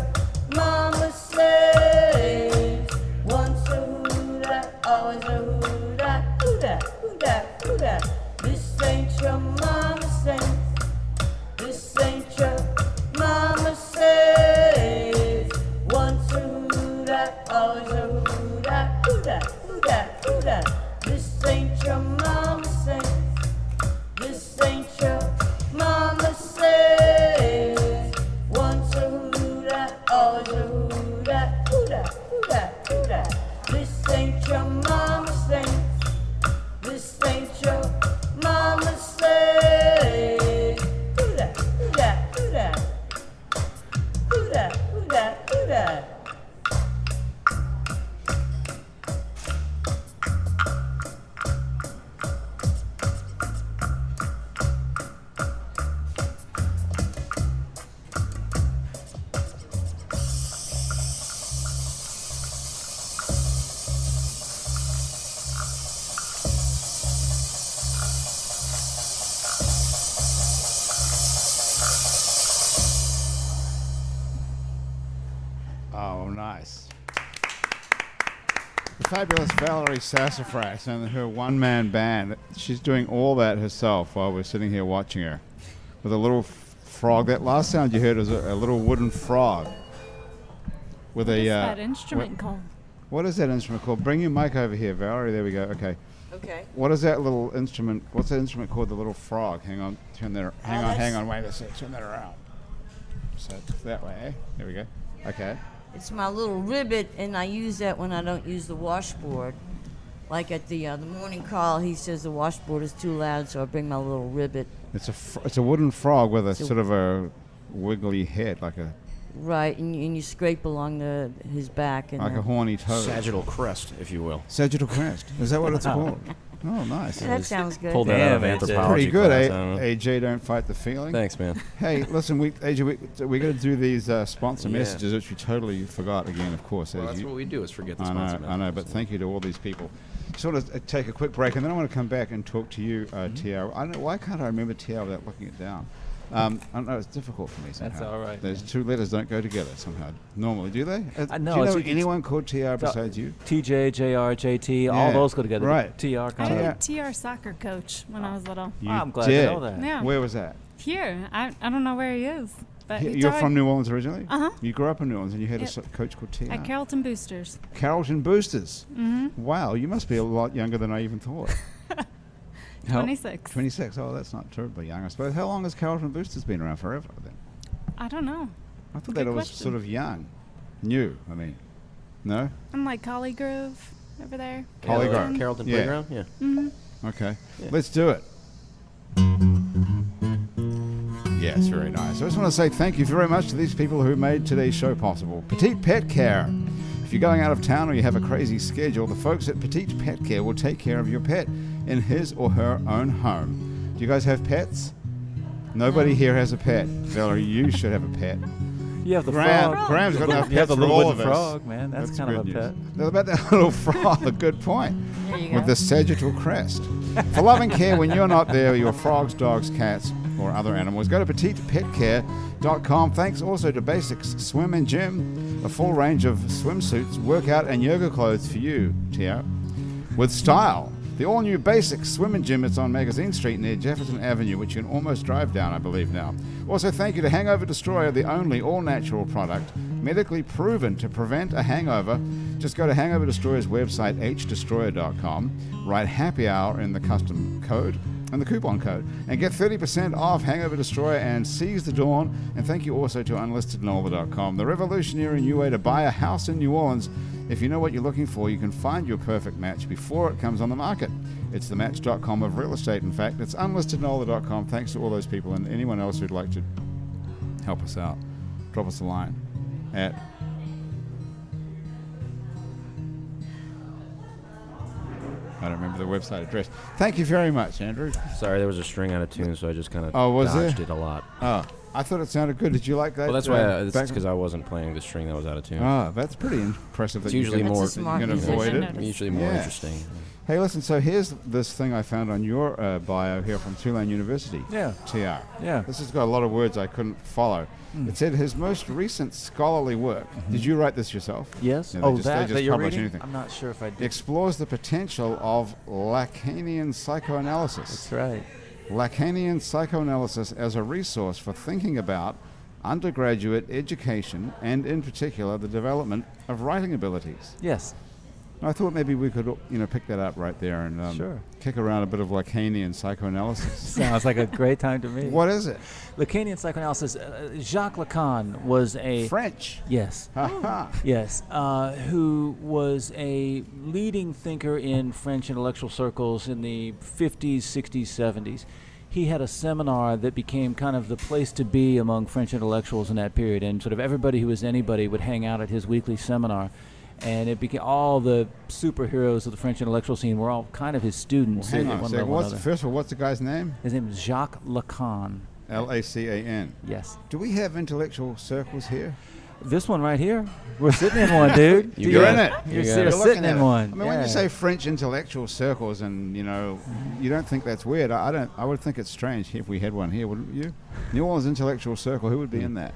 mama says. Once a who that, always a who that. Who that? Who that? Who that? This ain't your mama says. This ain't your mama says. Once a who that, always a who that. Who that? Who that? Who that? This ain't your mama says. This ain't your mama says. Once a who that, always a who that. Who that? Who that? Who that? This ain't your mama says. This ain't your mama says. Who that? Who that? Who that? Who that? Who that? Who that? Oh, nice. The fabulous Valerie Sassafras and her one-man band. She's doing all that herself while we're sitting here watching her with a little frog. That last sound you heard was a little wooden frog with What's a. that instrument called? What is that instrument called? Bring your mic over here, Valerie. There we go. Okay. Okay. What is that little instrument? What's that instrument called? The little frog. Hang on. Turn that. Hang on. Wait a sec. Turn that around. So it's that way. Eh? There we go. Okay. It's my little ribbit, and I use that when I don't use the washboard. Like at the morning call, he says the washboard is too loud, so I bring my little ribbit. It's a wooden frog with a sort of a wiggly head, like a Right, and you scrape along his back. And like a horny toad. Sagittal crest, if you will. Sagittal crest. Is that what it's called? Oh, nice. Yeah, that sounds good. Pulled that out of Damn, it's anthropology Pretty good, class, eh? I don't know. AJ, don't fight the feeling. Thanks, man. Hey, listen, AJ, we got to do these sponsor Yeah. messages, which we totally forgot again, of course. Well, as that's you, what we do is forget the I sponsor know, but thank you to all these people. Just want to take a quick break, and then I want to come back and talk to you, Tiara. I don't know, why can't I remember Tiara without looking it down? I don't know, it's difficult for me somehow. That's all right. Those two letters don't go together somehow. Normally, do they? No, do you know it's- anyone called Tiara So- besides you? TJ, JR, JT, all Yeah, those go together. right. TR I kind had of. a TR soccer coach when I was little. You I'm glad did. to know that. Yeah. Where was that? Here, I don't know where he is, but he You're taught from New Orleans originally? Uh-huh. You grew up in New Orleans and you had Yep. a coach called Tiara. at Carrollton Boosters. Carrollton Boosters. Mm-hmm. Wow, you must be a lot younger than I even thought. How- 26. 26. Oh, that's not terribly young, I suppose. How long has Carrollton Boosters been around? Forever, then? I don't know. I thought Good that it was question. sort of young. New, I mean. No? I'm like Holly Grove over there. Holly Carrollton. Grove. Carrollton Yeah. Playground? Yeah. Mm-hmm. Okay. Yeah. Let's do it. Yes, very nice. I just want to say thank you very much to these people who made today's show possible. Petite Pet Care. If you're going out of town or you have a crazy schedule, the folks at Petite Pet Care will take care of your pet in his or her own home. Do you guys have pets? Nobody here has a pet. Valerie, you should have a pet. You have the Graham, frog. Graham's got enough You have pets the for little all of wooden us. frog, man. That's kind of a good pet. news. Now, about that little frog, good point. There you go. With the sagittal crest. For love and care when you're not there, your frogs, dogs, cats, or other animals, go to petitepetcare.com. Thanks also to Basics Swim and Gym, a full range of swimsuits, workout and yoga clothes for you, Tiara. With style, the all-new Basics Swim and Gym. It's on Magazine Street near Jefferson Avenue, which you can almost drive down, I believe now. Also, thank you to Hangover Destroyer, the only all-natural product medically proven to prevent a hangover. Just go to Hangover Destroyer's website, hdestroyer.com, write happy hour in the custom code and the coupon code, and get 30% off Hangover Destroyer and seize the dawn. And thank you also to unlistednola.com, the revolutionary new way to buy a house in New Orleans. If you know what you're looking for, you can find your perfect match before it comes on the market. It's the match.com of real estate, in fact. It's unlistednola.com. Thanks to all those people and anyone else who'd like to help us out. Drop us a line at I don't remember the website address. Thank you very much, Andrew. Sorry, there was a string out of tune, so I just kind of was dodged there? it a lot. Oh, I thought it sounded good. Did you like that? Well, that's why. It's because I wasn't playing the string that was out of tune. Oh, that's pretty impressive. It's that usually you can, more. That's a smart you can avoid decision. it. Usually more Yeah. interesting. Hey, listen, so here's this thing I found on your bio here from Tulane University. Yeah. TR. Yeah. This has got a lot of words I couldn't follow. It said his most recent scholarly work. Did you write this yourself? Yes. Yeah, they Oh, just- they that just that you're publish reading? anything. I'm not sure if I did. Explores the potential of Lacanian psychoanalysis. That's right. Lacanian psychoanalysis as a resource for thinking about undergraduate education and, in particular, the development of writing abilities. Yes. I thought maybe we could, pick that up right there and Sure. kick around a bit of Lacanian psychoanalysis. Sounds like a great time to me. What is it? Lacanian psychoanalysis. Jacques Lacan was a French. yes. Ha ha. Yes, who was a leading thinker in French intellectual circles in the 50s, 60s, 70s. He had a seminar that became kind of the place to be among French intellectuals in that period, and sort of everybody who was anybody would hang out at his weekly seminar. And it became all the superheroes of the French intellectual scene were all kind of his students. Hang at on a one second. level or First another. of all, what's the guy's name? His name is Jacques Lacan. Lacan. Yes. Do we have intellectual circles here? This one right here. We're sitting in one, dude. You You're got in it. it. You're You got sitting it. You're looking in at it. one. I mean, when Yeah. you say French intellectual circles, and you don't think that's weird. I would think it's strange if we had one here, wouldn't you? New Orleans intellectual circle. Who would be in that?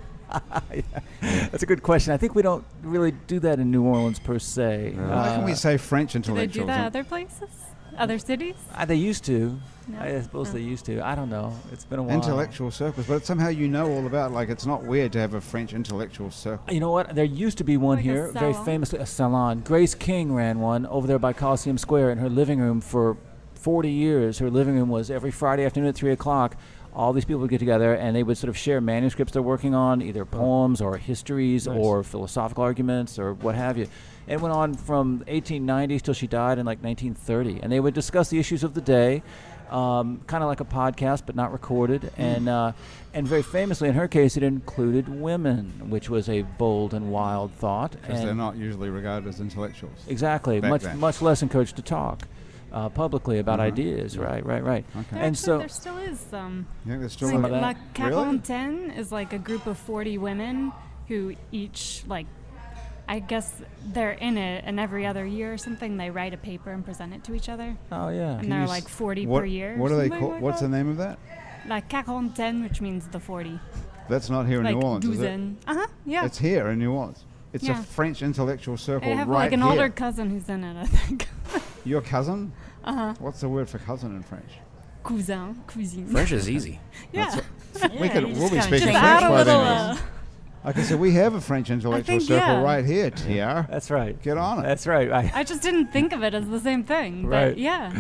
That's a good question. I think we don't really do that in New Orleans per se. Why can we say French Do they intellectuals? do that other places? Other cities? They used to. No. I suppose Oh. they used to. I don't know. It's been a while. Intellectual circles, but somehow you know all about. Like, it's not weird to have a French intellectual circle. You know what? There used to be one Like a here, very salon? famously, a salon. Grace King ran one over there by Coliseum Square in her living room for 40 years. Her living room was every Friday afternoon at 3 o'clock. All these people would get together and they would sort of share manuscripts they're working on, either poems or histories Nice. or philosophical arguments or what have you. It went on from 1890s till she died in like 1930. And they would discuss the issues of the day, kind of like a podcast, but not recorded. And very famously, in her case, it included women, which was a bold and wild thought. Because And they're not usually regarded as intellectuals. exactly, back much then. much less encouraged to talk publicly about Mhm. ideas. Right. Okay. And so, there still is some. You think there's still Some a- of La that. Quarantaine is like a group of 40 women who each, like, I guess they're in it, and every other year or something, they write a paper and present it to each other. oh yeah. And Can there you are like 40 what, per year. What do they something call? like What's that. the name of that? La Quarantaine, which means the 40. That's not here in Like New Orleans, is it? douzaine. Yeah. It's here in New Orleans. It's a Yeah. French intellectual circle I have right like an here. older cousin who's in it, I think. Your cousin? Uh-huh. What's the word for cousin in French? Cousin, cousine. French is easy. Yeah. We'll be speaking Just French add a by little. then. Okay, so we have a French intellectual think, circle yeah. right here, TR. That's right. Get on it. That's right. I just didn't think of it as the same thing. Right. But yeah.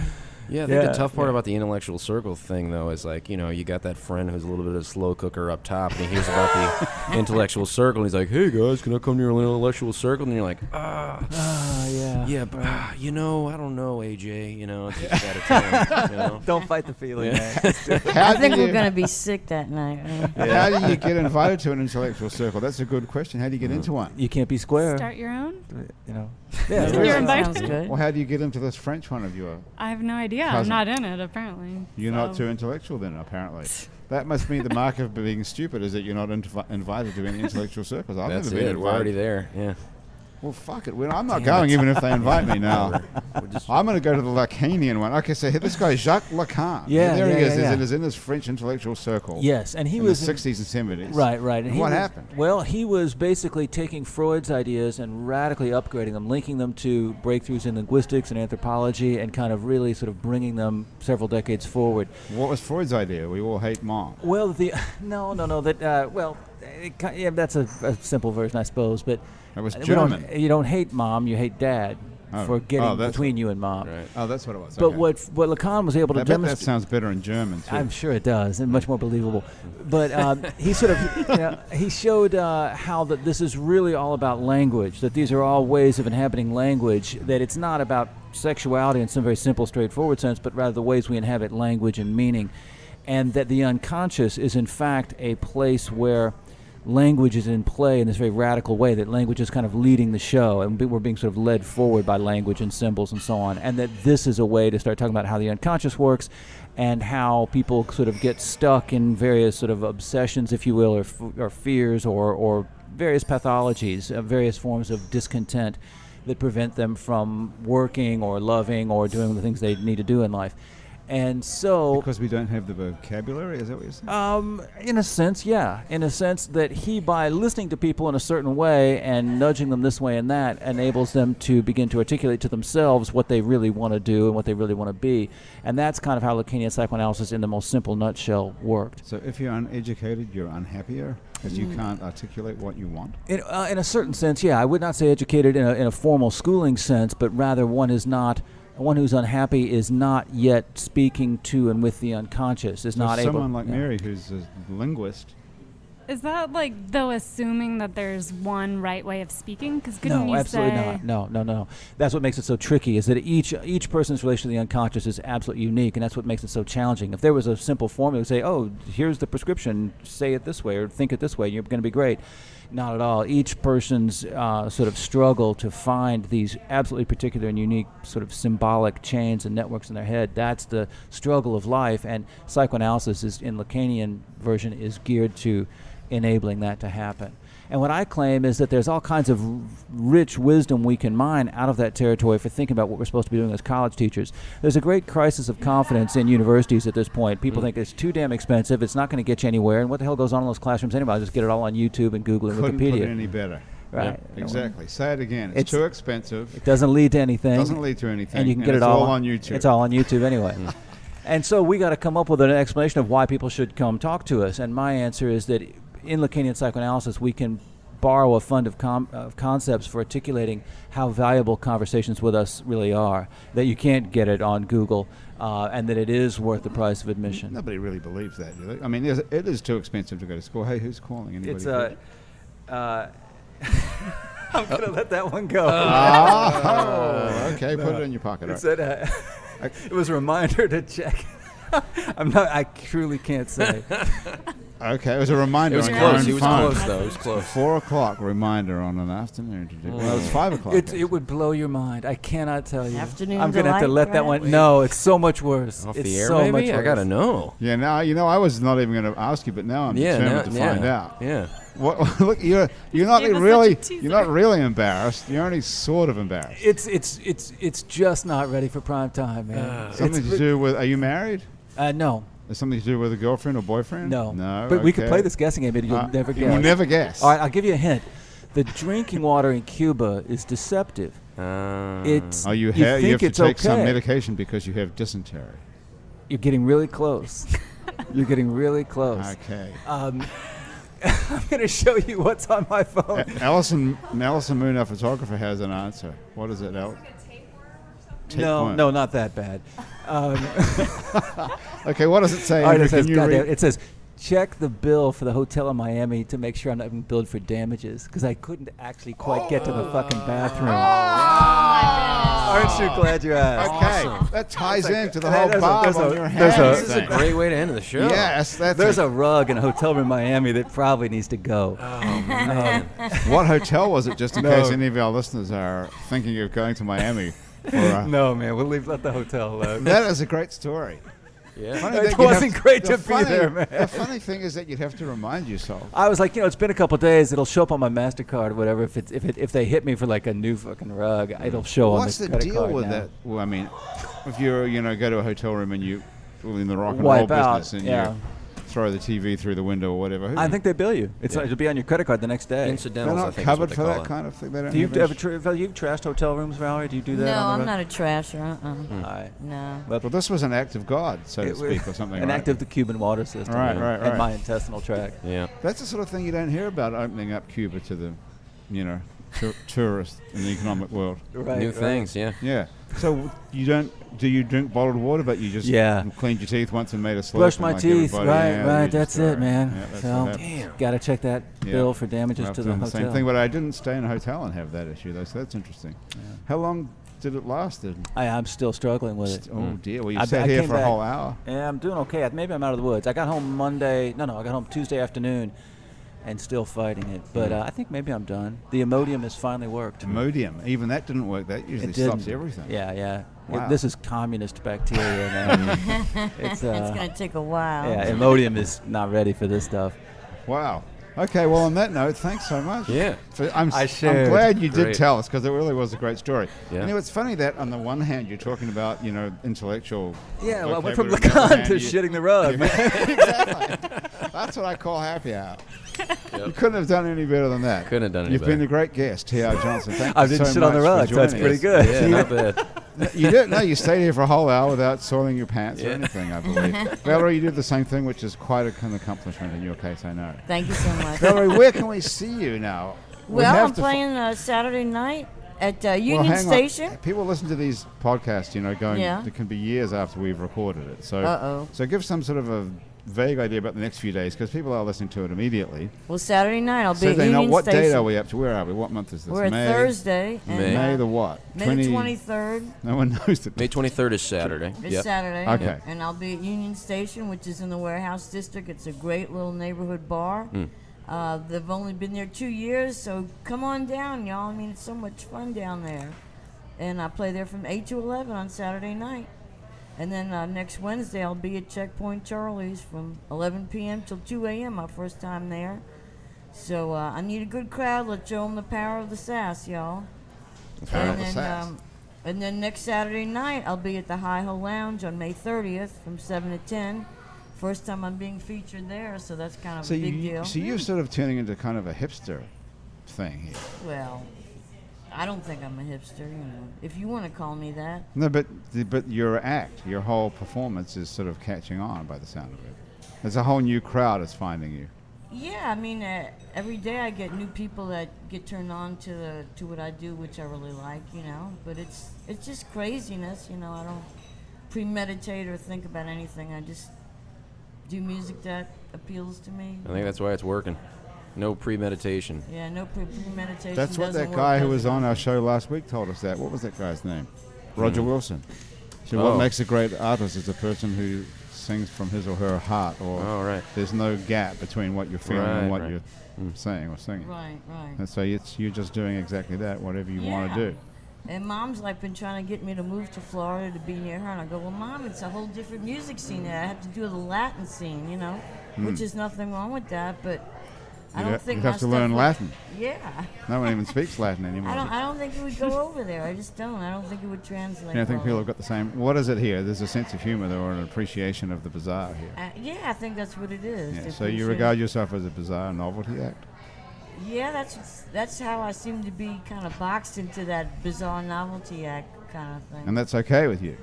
Yeah, I think Yeah, the tough part yeah. about the intellectual circle thing, though, is like, you got that friend who's a little bit of a slow cooker up top, and he hears about the intellectual circle, and he's like, hey, guys, can I come to your intellectual circle? And you're like, Yeah. yeah, but, I don't know, AJ, it's just out of town, Don't fight the feeling, Yeah. man. How I think do we're you- going to be sick that night. Right? How do you get invited to an intellectual circle? That's a good question. How do you get into one? You can't be square. Start your own? You know. Yeah, You're really. invited. Sounds good. Well, how do you get into this French one of yours? I have no idea. Cousin. I'm not in it, apparently. You're not So- too intellectual then, apparently. That must be the mark of being stupid, is that you're not invited to any intellectual circles. I've That's never been it. We're already invited. there, yeah. Well, fuck it. I'm not going even if they invite me now. I'm going to go to the Lacanian one. Okay, so this guy, Jacques Lacan. Yeah, there he is. yeah. He's in his French intellectual circle. Yes, and he in was the 60s and 70s. Right. And what happened? Well, he was basically taking Freud's ideas and radically upgrading them, linking them to breakthroughs in linguistics and anthropology, and kind of really sort of bringing them several decades forward. What was Freud's idea? We all hate mom. Well, no. That's a simple version, I suppose. But It was German. you don't hate mom, you hate dad for getting between you and mom. Right. Oh, that's what it was. But okay. what Lacan was able to I bet that demonstrate. sounds better in German too. I'm sure it does, and much more believable. But he sort of, he showed how that this is really all about language. That these are all ways of inhabiting language. That it's not about sexuality in some very simple, straightforward sense, but rather the ways we inhabit language and meaning, and that the unconscious is in fact a place where language is in play in this very radical way, that language is kind of leading the show, and we're being sort of led forward by language and symbols and so on, and that this is a way to start talking about how the unconscious works and how people sort of get stuck in various sort of obsessions, if you will, or fears or various pathologies, various forms of discontent that prevent them from working or loving or doing the things they need to do in life. And so... Because we don't have the vocabulary, is that what you're saying? In a sense, yeah. In a sense that he, by listening to people in a certain way and nudging them this way and that, enables them to begin to articulate to themselves what they really want to do and what they really want to be. And that's kind of how Lacanian psychoanalysis, in the most simple nutshell, worked. So if you're uneducated, you're unhappier because you can't articulate what you want? In a certain sense, yeah. I would not say educated in a formal schooling sense, but rather one who's unhappy is not yet speaking to and with the unconscious, is So not able... someone like Mary, who's a linguist... Is that like, though, assuming that there's one right way of speaking? Because couldn't No, you absolutely say... not. No. That's what makes it so tricky, is that each person's relation to the unconscious is absolutely unique, and that's what makes it so challenging. If there was a simple formula, say, oh, here's the prescription, say it this way or think it this way, you're going to be great. Not at all. Each person's sort of struggle to find these absolutely particular and unique sort of symbolic chains and networks in their head, that's the struggle of life, and psychoanalysis is, in Lacanian version, is geared to enabling that to happen. And what I claim is that there's all kinds of rich wisdom we can mine out of that territory for thinking about what we're supposed to be doing as college teachers. There's a great crisis of confidence in universities at this point. People think it's too damn expensive, it's not going to get you anywhere, and what the hell goes on in those classrooms anyway? I'll just get it all on YouTube and Google and Couldn't Wikipedia. put it any better. Right. Exactly. Say it again. It's too expensive. It doesn't lead to anything. Doesn't lead to anything. And you can get it's it all on YouTube. It's all on YouTube anyway. And so we got to come up with an explanation of why people should come talk to us. And my answer is that in Lacanian psychoanalysis, we can borrow a fund of concepts for articulating how valuable conversations with us really are, that you can't get it on Google, and that it is worth the price of admission. Nobody really believes that, do they? I mean, it is too expensive to go to school. Hey, who's calling? Anybody? It's I'm going to let that one go. Okay, put it in your pocket. It said, it was a reminder to check. I truly can't say. Okay, it was a reminder. It was on close. your own He was phone. close, though. It was close. 4 o'clock reminder on an afternoon to do. Well, it was 5 o'clock. It would blow your mind. I cannot tell you. Afternoon I'm going to have to delight, let that right? one. No, it's so much worse. Off it's the air, so maybe? much worse. I gotta know. Yeah, now I was not even going to ask you, but now I'm determined to find out. Yeah. What, look, you're not gave us really such a teaser. you're not really embarrassed. You're only sort of embarrassed. It's just not ready for prime time, man. Something to do with? Are you married? No. Is something to do with a girlfriend or boyfriend? No. No. But we could okay. play this guessing game, but you'll never guess. You'll never guess. All right, I'll give you a hint. The drinking water in Cuba is deceptive. It's Oh, you think have to it's take some okay. medication because you have dysentery. You're getting really close. You're getting really close. Okay. I'm going to show you what's on my phone. Alison Moon, our photographer, has an answer. What is it, Al? No, not that bad. Okay, what does it say? All right, Andrew? it says, Can you read? it says, check the bill for the hotel in Miami to make sure I'm not being billed for damages, because I couldn't actually quite get to the fucking bathroom. Aren't you glad you asked? Okay, that ties into the Hey, whole there's a- barb there's on a- your there's hand. a- This is a great way to end the show. Yes, that's There's it. a rug in a hotel room in Miami that probably needs to go. Oh, man. What hotel was it, just in No. case any of our listeners are thinking of going to Miami? For, No, man, let the hotel alone. That is a great story. Yeah. Funny It that you wasn't have- great the to be there, man. The funny thing is that you'd have to remind yourself. I was like, it's been a couple days. It'll show up on my MasterCard or whatever. If they hit me for like a new fucking rug, it'll show What's on the the credit deal card with now. that? Well, I mean, if you're, go to a hotel room and you, in the rock and Wipe roll out, business and yeah. you throw the TV through the window or whatever. I think they bill you. It'll be on your credit card the next day. they're Incidentals, I not think covered is for what they that call it. kind of thing. They don't Do you have ever you've trashed hotel rooms, Valerie? Do you do that? No, on I'm the not a trasher. Aye. No. Well, this was an act of God, so to speak, or something. An right? act of the Cuban water system. Right, and, right, and right. my intestinal tract. Yeah. That's the sort of thing you don't hear about, opening up Cuba to the, tourists in the economic world. Right, New right. things, yeah. Yeah. So do you drink bottled water, but you just cleaned your teeth once and made a slurp? Brush my like teeth. everybody? Right, Yeah, right. you That's just- it, all right. man. Yeah, that's So what happens. gotta check that Yeah. bill for damages I've to the done hotel. same thing, but I didn't stay in a hotel and have that issue, though, so that's interesting. How long did it last? I'm still struggling with it. Oh, dear. Well, you I sat here came for a back- whole hour. Yeah, I'm doing okay. Maybe I'm out of the woods. I got home Monday. No, I got home Tuesday afternoon, and still fighting it. But I think maybe I'm done. The Imodium has finally worked. Imodium. Even that didn't work. That usually It didn't. stops everything. Yeah. Wow. This is communist bacteria, man. It's going to take a while. Yeah, Imodium is not ready for this stuff. Wow. Okay, well, on that note, thanks so much. Yeah. I'm I shared. glad you did Great. tell us, because it really was a great story. Yeah. It's funny that on the one hand you're talking about, intellectual. Yeah, well, I went from vocabulary, on the Lacan other to hand, shitting the rug, man. Exactly. That's what I call happy hour. You couldn't have done any better than that. Couldn't have done any You've better. been a great guest, T.R. Johnson. Thank I you didn't so sit on the much rug, for so that's joining pretty us. good. Yeah, not bad. You didn't. No, you stayed here for a whole hour without soiling your pants or Yeah. anything, I believe. Valerie, you did the same thing, which is quite an accomplishment in your case, I know. Thank you so much. Valerie, where can we see you now? We Well, have I'm to playing Saturday night at Well, Union hang on. Station. People listen to these podcasts, going. Yeah. It can be years after we've recorded it. So, Uh-oh. so give some sort of a vague idea about the next few days, because people are listening to it immediately. Well, Saturday night I'll be Saturday at night. Union What Station. date are we up to? Where are we? What month is this? We're at May. Thursday. And, May. May the what? May the 23rd. No one knows the May 23rd is Saturday. It's Yep. Saturday. Okay. And I'll be at Union Station, which is in the Warehouse District. It's a great little neighborhood bar. They've only been there 2 years, so come on down, y'all. I mean, it's so much fun down there. And I play there from 8 to 11 on Saturday night. And then next Wednesday, I'll be at Checkpoint Charlie's from 11 p.m. till 2 a.m., my first time there. So I need a good crowd. Let's show them the power of the sass, y'all. Power of And the then, sass. and then next Saturday night, I'll be at the Hi-Ho Lounge on May 30th from 7 to 10. First time I'm being featured there, so that's kind of So a big deal. you're sort of turning into kind of a hipster thing here. Well, I don't think I'm a hipster, if you want to call me that. No, but your act, your whole performance is sort of catching on by the sound of it. There's a whole new crowd is finding you. Yeah, I mean, every day I get new people that get turned on to what I do, which I really like, But it's just craziness, I don't premeditate or think about anything. I just do music that appeals to me. I think that's why it's working. No premeditation. Yeah, no premeditation. That's what doesn't that work, guy who does was it? on our show last week told us that. What was that guy's name? Roger Wilson. So Oh. what makes a great artist is a person who sings from his or her heart, or Oh, right. there's no gap between what you're feeling and Right, what right. you're saying or singing. Right, right. And so you're just doing exactly that, whatever you want to do. And Mom's been trying to get me to move to Florida to be near her, and I go, well, Mom, it's a whole different music scene there. I have to do the Latin scene, which is nothing wrong with that, but I don't think you'd my have to stuff learn would- Latin. Yeah. No one even speaks Latin anymore. I don't think it would go over there. I just don't. I don't think it would translate. I think well. people have got the same. What is it here? There's a sense of humor, or an appreciation of the bizarre here. Yeah, I think that's what it is. Yeah, the so you appreciation. regard yourself as a bizarre novelty act? Yeah, that's how I seem to be kind of boxed into that bizarre novelty act kind of thing. And that's okay with you?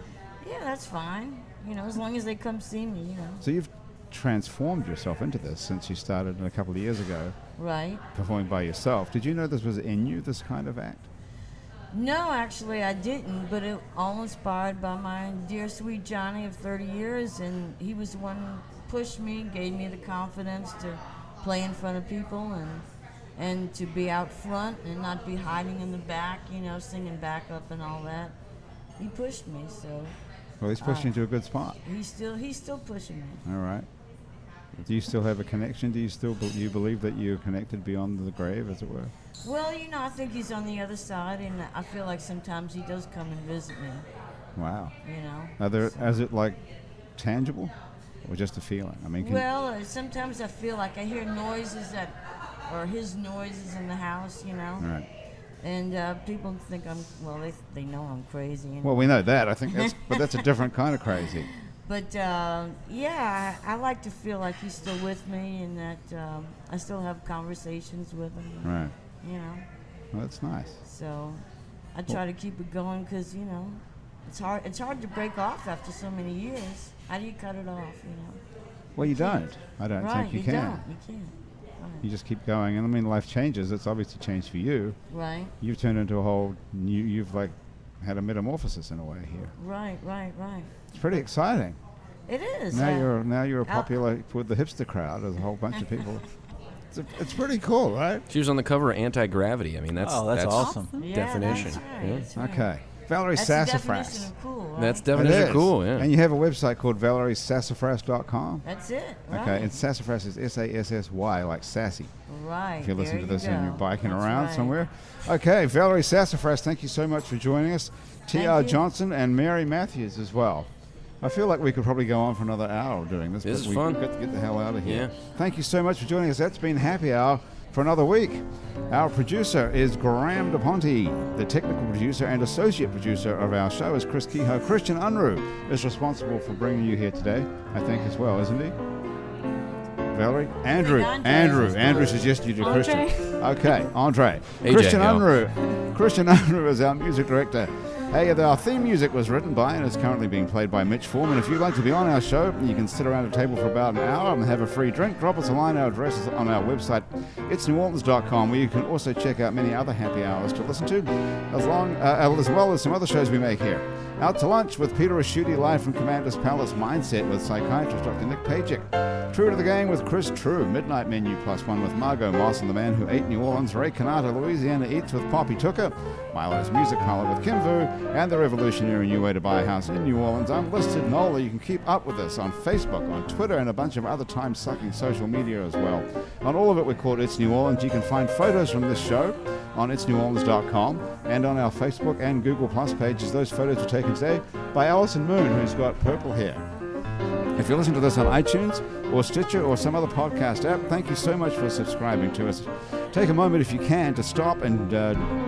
Yeah, that's fine. As long as they come see me, So you've transformed yourself into this since you started a couple of years ago, Right. performing by yourself. Did you know this was in you, this kind of act? No, actually, I didn't, but it all inspired by my dear sweet Johnny of 30 years, and he was the one who pushed me, gave me the confidence to play in front of people and to be out front and not be hiding in the back, singing backup and all that. He pushed me, so Well, he's pushed you into a good spot. he's still pushing me. All right. Do you still have a connection? Do you believe that you're connected beyond the grave, as it were? Well, I think he's on the other side, and I feel like sometimes he does come and visit me, Wow. you know. Are there, So- is it like tangible, or just a feeling? I mean, Well, sometimes I feel like I hear noises or his noises in the house, you know. Right. And people think they know I'm crazy. Well, we know that. I think that's a different kind of crazy. But yeah, I like to feel like he's still with me, and that I still have conversations with him. Right. You know. Well, that's nice. So I try to keep it going because it's hard. It's hard to break off after so many years. How do you cut it off? Well, you don't. I don't Right, think you you can. don't. You can't. Right. You just keep going, and I mean, life changes. It's obviously changed for you. Right. You've turned into a whole. You've like had a metamorphosis in a way here. Right. It's pretty exciting. It is. Now you're popular with the hipster crowd. There's a whole bunch of people. It's pretty cool, right? She was on the cover of Anti-Gravity. I mean, that's awesome. Yeah, definition. That's right. Yeah. That's right. Okay. Valerie That's the definition Sassafras. of cool, right? That's It definition is. of cool, yeah. And you have a website called ValerieSassafras.com. That's it. Right. Okay, and Sassafras is Sassy, like sassy. Right. If you listen there to this you and you're go. biking That's around right. somewhere. Okay, Valerie Sassafras, thank you so much for joining us. T.R. you. Johnson and Mary Matthews as well. I feel like we could probably go on for another hour doing this. This but is we've fun. got to get the hell out of here. Yeah. Thank you so much for joining us. That's been Happy Hour for another week. Our producer is Graham DePonte. The technical producer and associate producer of our show is Chris Kehoe. Christian Unruh is responsible for bringing you here today, I think, as well, isn't he? Valerie? Andrew. Andrew suggested you do Andre. Christian. Okay, Andre. AJ, Christian yo. Unruh. Christian Unruh is our music director. Hey, our theme music was written by and is currently being played by Mitch Foreman. If you'd like to be on our show, you can sit around a table for about an hour and have a free drink. Drop us a line. Our address is on our website, itsneworleans.com, where you can also check out many other happy hours to listen to, as well as some other shows we make here. Out to lunch with Peter Raschuti, live from Commander's Palace. Mindset with psychiatrist Dr. Nick Pajic. True to the Game with Chris True. Midnight Menu +1 with Margot Moss and the Man Who Ate New Orleans. Ray Canata, Louisiana Eats with Poppy Tooker. Milo's Music Parlor with Kim Vu. And the revolutionary new way to buy a house in New Orleans. I'm Listed Nola. You can keep up with us on Facebook, on Twitter, and a bunch of other time-sucking social media as well. On all of it, we're called It's New Orleans. You can find photos from this show on itsneworleans.com and on our Facebook and Google Plus pages. Those photos were taken today by Alison Moon, who's got purple hair. If you're listening to this on iTunes or Stitcher or some other podcast app, thank you so much for subscribing to us. Take a moment, if you can, to stop and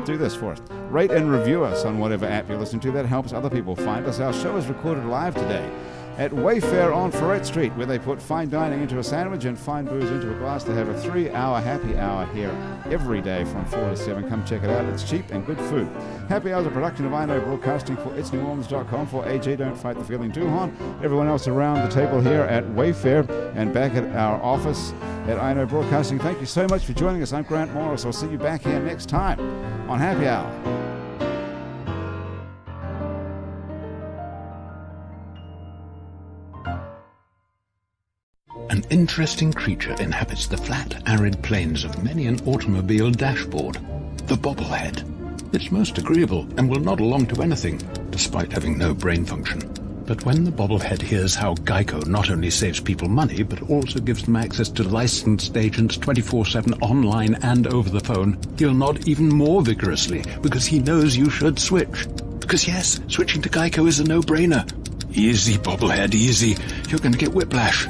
do this for us. Rate and review us on whatever app you're listening to. That helps other people find us. Our show is recorded live today at Wayfair on Ferret Street, where they put fine dining into a sandwich and fine booze into a glass. They have a 3-hour happy hour here every day from 4 to 7. Come check it out. It's cheap and good food. Happy Hour is a production of I Know Broadcasting for itsneworleans.com. For AJ, Don't Fight the Feeling, Duhon, everyone else around the table here at Wayfair and back at our office at I Know Broadcasting. Thank you so much for joining us. I'm Grant Morris. I'll see you back here next time on Happy Hour. An interesting creature inhabits the flat, arid plains of many an automobile dashboard, the bobblehead. It's most agreeable and will nod along to anything, despite having no brain function. But when the bobblehead hears how Geico not only saves people money, but also gives them access to licensed agents 24/7 online and over the phone, he'll nod even more vigorously, because he knows you should switch. Because yes, switching to Geico is a no-brainer. Easy, bobblehead, easy. You're going to get whiplash.